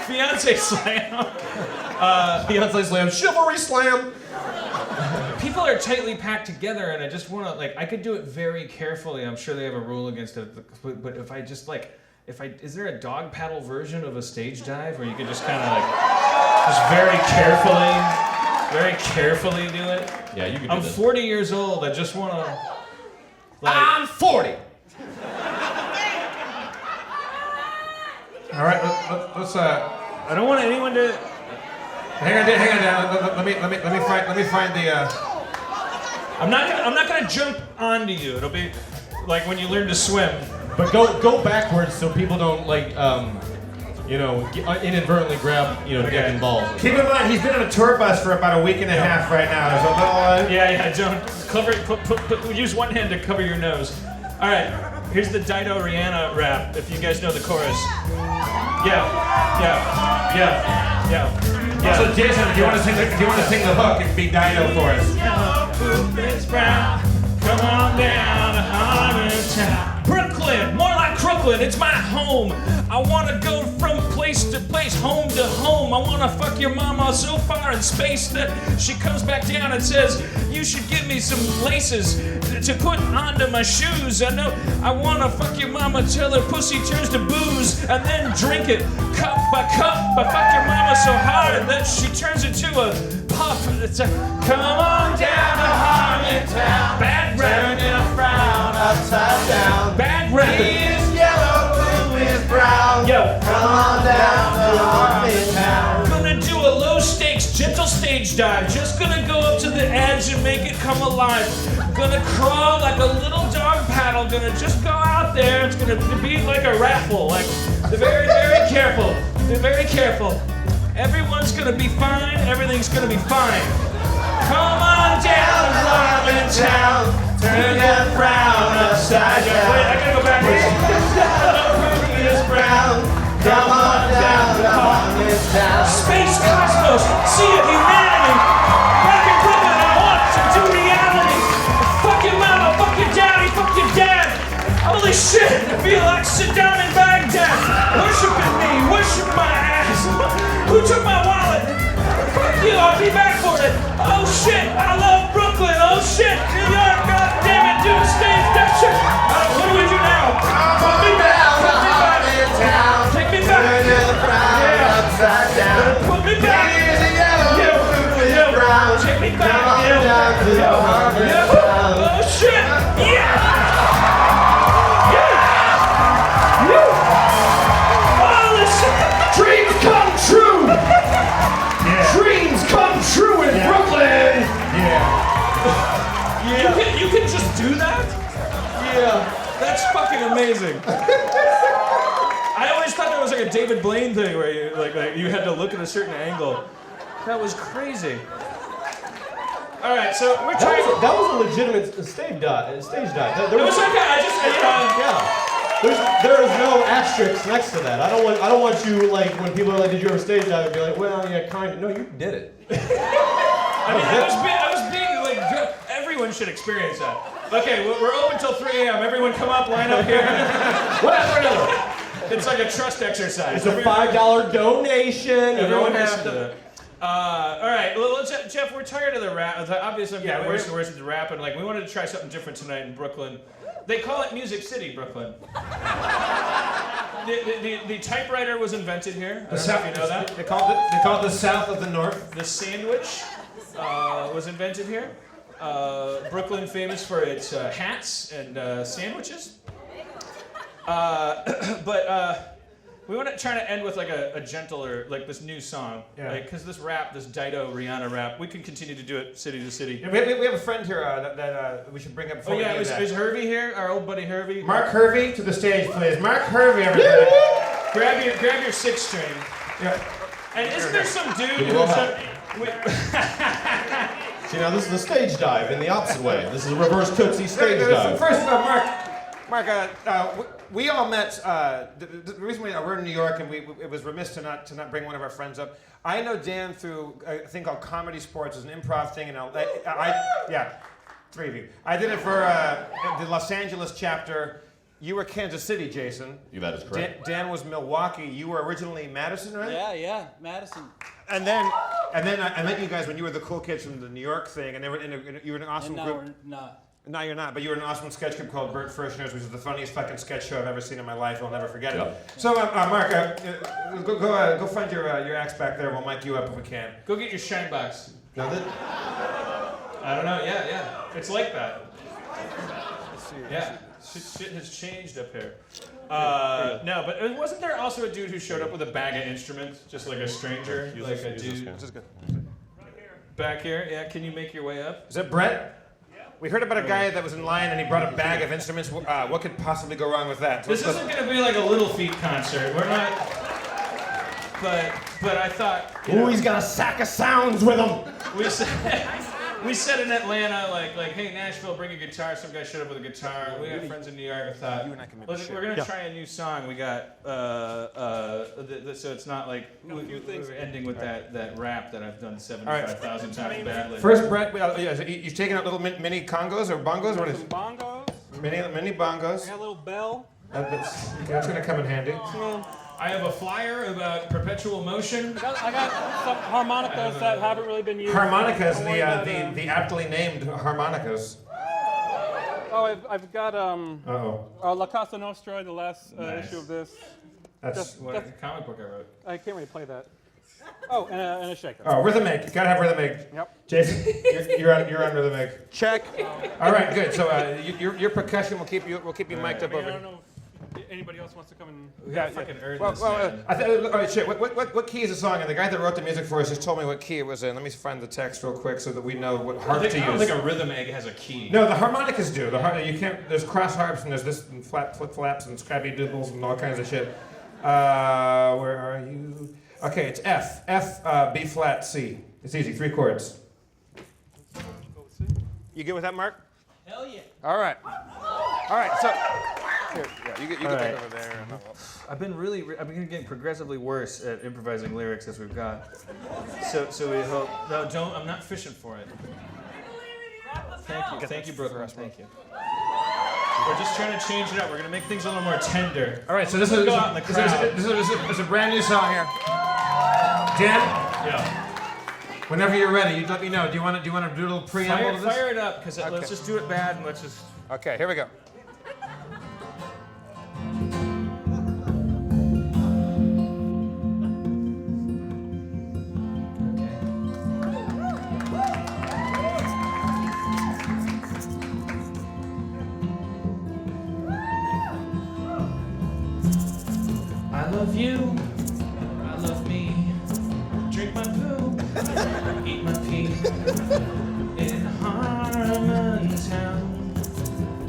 S4: Fiance slam.
S2: Beyonce slam. Chivalry slam.
S4: People are tightly packed together, and I just want to I could do it very carefully. I'm sure they have a rule against it, but if I just is there a dog paddle version of a stage dive where you can just kind of just very carefully do it?
S2: Yeah, you can do
S4: I'm
S2: this.
S4: 40 years old. I just want to.
S2: I'm 40.
S3: all right, let's.
S4: I don't want anyone to.
S3: Hang on, Dan. Let me find the.
S4: I'm not gonna jump onto you. It'll be like when you learn to swim.
S2: But go backwards so people don't inadvertently grab dick and balls.
S3: Keep in mind, he's been on a tour bus for about a week and a half right now. There's a little.
S4: Yeah. Don't cover. Use one hand to cover your nose. All right. Here's the Dido Rihanna rap. If you guys know the chorus. Yeah.
S3: So Jason, if you want to sing the hook, it'd be Dido for us.
S4: Poop is brown. Come on down to Harmontown. Brooklyn, more like Crooklyn, it's my home. I wanna go from place to place, home to home. I wanna fuck your mama so far in space that she comes back down and says, you should give me some laces to put onto my shoes. I know I wanna fuck your mama till her pussy turns to booze and then drink it cup by cup. I fuck your mama so hard that she turns into a puff. It's a, come on down to Harmontown. Bad rap.
S11: Turn your frown upside down.
S4: Bad rap.
S11: He is yellow, blue is brown.
S4: Yo.
S11: Come on down to Harmontown.
S4: Gonna do a low stakes, gentle stage dive. Just gonna go up to the edge and make it come alive. Gonna crawl like a little dog
S11: paddle gonna just go out there. It's gonna be like a raffle. Like, they're very, very careful. They're very careful. Everyone's gonna be fine. Everything's gonna be fine. Come on down to Harmontown. Turn that frown upside down. Wait, I gotta go back here. Is brown. Come on down to Harmontown. Space cosmos, sea of humanity. Back in Brooklyn, I want to do reality. Fuck your mama, fuck your daddy, fuck your dad. Holy shit, I feel like Saddam in Baghdad. Worshipping me, worship my ass. Who took my wallet? Fuck you, I'll be back for it. Oh shit, I love Brooklyn. Oh shit, New York, god damn it, do the stage, that shit. What do we do now? Put me back, put me back. Take me back. Yeah. Upside down. Put me back. Brown. Take me back. Oh shit. Yeah. Oh, listen. Dreams come true. Dreams come true in Brooklyn. Yeah. You can just do that? Yeah. That's fucking amazing. I always thought that was like a David Blaine thing where you like you had to look at a certain angle. That was crazy. All right, so we're trying.
S2: That was a legitimate stage dive.
S11: It was okay. I just
S2: Yeah. There is no asterisk next to that. I don't want you like when people are like, did you ever stage dive? And be like, well, yeah, kind of. No, you did it.
S11: I mean, I was being like, everyone should experience that. Okay, we're open till 3 a.m. Everyone come up, line up here. Whatever. It's like a trust exercise.
S2: It's a $5 donation.
S11: Everyone has to. All right, well, Jeff, we're tired of the rap. Obviously, I'm getting worse and worse at the rap, and like we wanted to try something different tonight in Brooklyn. They call it Music City, Brooklyn. The typewriter was invented here. I don't know if you know that.
S3: They call it the South of the North.
S11: The sandwich was invented here. Brooklyn famous for its hats and sandwiches. But we want to try to end with like a gentler, like this new song.
S3: Yeah.
S11: Like, because this rap, this Dido Rihanna rap, we can continue to do it city to city.
S3: Yeah, we have a friend here that we should bring up before
S11: Oh yeah,
S3: we do that.
S11: is Hervey here? Our old buddy Hervey?
S3: Mark Hervey to the stage, please. Mark Hervey, everybody.
S11: Grab your 6 string.
S3: Yeah.
S11: And isn't there some dude who's
S2: See, now this is the stage dive in the opposite way. This is a reverse Tootsie stage dive.
S3: First of all, Mark, we all met. The reason we're in New York, and it was remiss to not bring one of our friends up. I know Dan through a thing called Comedy Sports, it's an improv thing, and yeah, 3 of you. I did it for the Los Angeles chapter. You were Kansas City, Jason.
S2: That is correct.
S3: Dan was Milwaukee. You were originally Madison, right?
S12: Yeah, Madison.
S3: And then I met you guys when you were the cool kids from the New York thing, and you were in an awesome
S12: And now
S3: group.
S12: we're not.
S3: No, you're not, but you were in an awesome sketch group called Bert Firschner's, which is the funniest fucking sketch show I've ever seen in my life. I'll never forget it. So, Mark, go find your acts back there. We'll mic you up if we can.
S11: Go get your shine box.
S2: Now
S11: I don't know. Yeah. It's like that. Yeah. Shit has changed up here. No, but wasn't there also a dude who showed up with a bag of instruments, just like a stranger, like a dude?
S3: This is good.
S11: Back here, yeah. Can you make your way up?
S3: Is that Brett? We heard about a guy that was in line and he brought a bag of instruments. What could possibly go wrong with that?
S11: This isn't going to be like a Little Feat concert. We're not. But I thought.
S2: Ooh, he's got a sack of sounds with him.
S11: We said in Atlanta, like, hey, Nashville, bring a guitar. Some guy showed up with a guitar. We have friends in New York. I thought, we're going to try a new song. We got, so it's not like we're ending with that rap that I've done 75,000 times badly.
S3: First, Brett, you've taken out little mini congos or bongos? What is
S12: Some bongos.
S3: Mini bongos.
S12: I got a little bell.
S3: That's going to come in handy.
S11: I have a flyer about perpetual motion.
S12: I got some harmonicas that haven't really been used.
S3: Harmonicas, the aptly named harmonicas.
S12: Oh, I've got
S3: Uh-oh.
S12: La Casa Nostra, the last issue of this.
S3: That's
S11: what comic book I wrote.
S12: I can't really play that. Oh, and a shaker.
S3: Oh, rhythmic. You gotta have rhythmic.
S12: Yep.
S3: Jason, you're on rhythmic.
S12: Check.
S3: All right, good. So your percussion will keep you mic'd up over.
S12: Anybody else wants to come and?
S3: Yeah,
S4: fucking earn
S3: well,
S4: this,
S3: well,
S4: man.
S3: all right, shit. What key is the song? And the guy that wrote the music for us just told me what key it was in. Let me find the text real quick so that we know what harp to use.
S4: I don't think a rhythm egg has a key.
S3: No, the harmonicas do. You can't. There's cross harps and there's this and flip flaps and scrappy doodles and all kinds of shit. Where are you? Okay, it's F. B flat C. It's easy. 3 chords. You good with that, Mark?
S11: Hell yeah.
S3: All right. All right. So. Here, yeah, you get
S4: right.
S3: over there. And
S4: I've been getting progressively worse at improvising lyrics as we've gone. So we hope. No, don't. I'm not fishing for it. Thank you, Brooklyn. Thank you. We're just trying to change it up. We're gonna make things a little more tender.
S3: all right. So this is
S4: Go out in the crowd.
S3: this is a brand new song here. Jen,
S4: Yeah.
S3: whenever you're ready, you let me know. Do you want to do a little preamble to this?
S4: Fire it up, because let's just do it bad and let's just.
S3: Okay, here we go.
S11: I love you, I love me. Drink my poo, eat my pee. In Harmontown,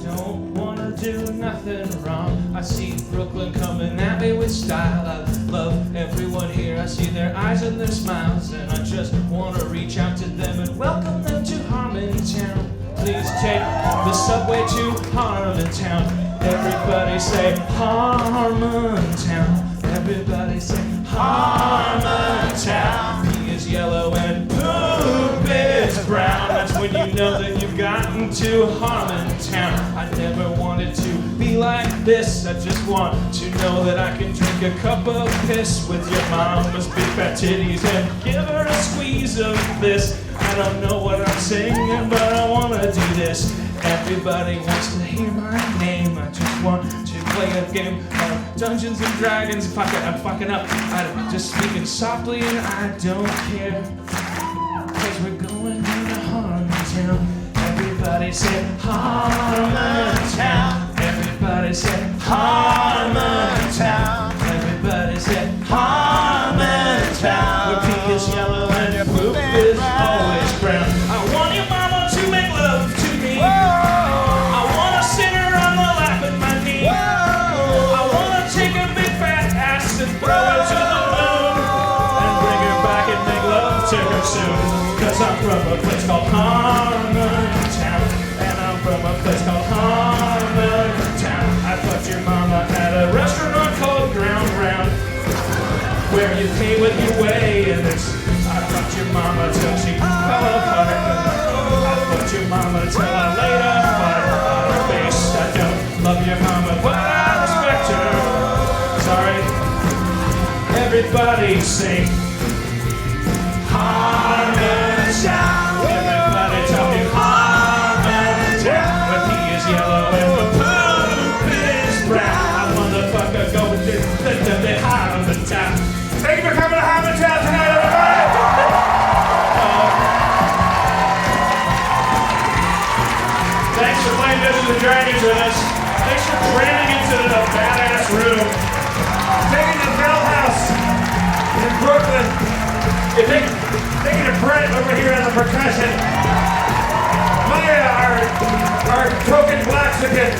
S11: don't wanna do nothing wrong. I see Brooklyn coming at me with style. I love everyone here. I see their eyes and their smiles, and I just wanna reach out to them and welcome them to Harmontown. Please take the subway to Harmontown. Everybody say Harmontown. Everybody say Harmontown. Pee is yellow and poop is brown. That's when you know that you've gotten to Harmontown. I never wanted to be like this. I just want to know that I can drink a cup of piss with your mama's big fat titties and give her a squeeze of this. I don't know what I'm singing, but I wanna do this. Everybody wants to hear my name. I just want to play a game of Dungeons and Dragons. Fuck it, I'm fucking up. I'm just speaking softly and I don't care. Cause we're going down to Harmontown. Everybody say Harmontown. Everybody say Harmontown. Everybody say Harmontown. Where pee is yellow and your poop is always brown. I want your mama to make love to me. I wanna sit her on the lap at my knee. I wanna take her big fat ass and throw her to the moon. And bring her back and make love to her soon. Cause I'm from a place called Harmontown. And I'm from a place called Harmontown. I fucked your mama at a restaurant called Ground Round, where you pay what you weigh, and it's I fucked your mama till she fell apart. I fucked your mama till I laid her flat on her face. I don't love your mama, but I respect her. Sorry. Everybody sing Harmontown. Everybody talking Harmontown. But he is yellow and the poop is brown. I motherfucker go to the Harmontown.
S3: Thank you for coming to Harmontown tonight, everybody.
S11: Thanks for playing Dungeons and Dragons with us. Thanks for cramming into the badass room.
S3: Taking the Bell House in Brooklyn. You're taking a Brett over here on the percussion. Maya, our token Blaxican.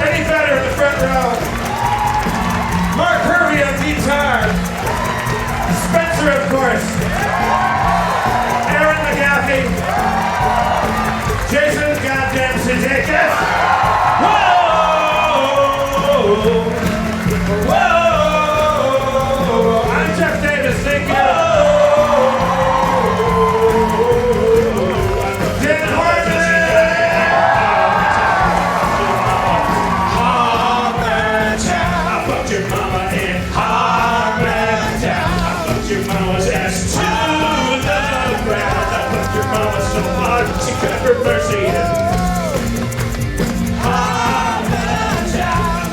S3: Eddie Vedder in the front row. Mark Hervey on guitar. Spencer, of course. Aaron McGaffey. Jason goddamn Sudeikis. Whoa! Whoa! I'm Jeff Davis. Thank you. Dan Harmon.
S11: Harmontown. I fucked your mama in Harmontown. I fucked your mama's ass to the ground. I fucked your mama so hard she cut her mercy in. Harmontown. I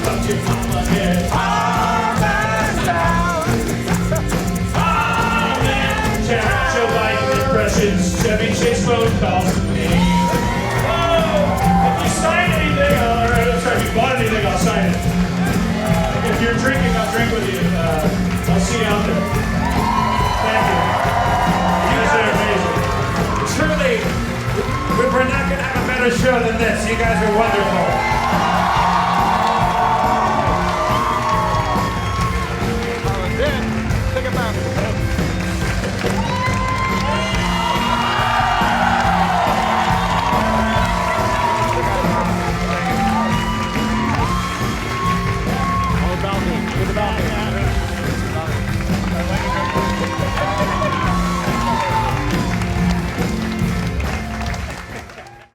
S11: fucked your mama in Harmontown. Harmontown. Joe Biden impressions, Chevy Chase phone calls to me. Oh, if you sign anything, if you bought anything, I'll sign with you. I'll see you out there. Thank you. You guys are amazing.
S3: Truly, we're not going to have a better show than this. You guys are wonderful.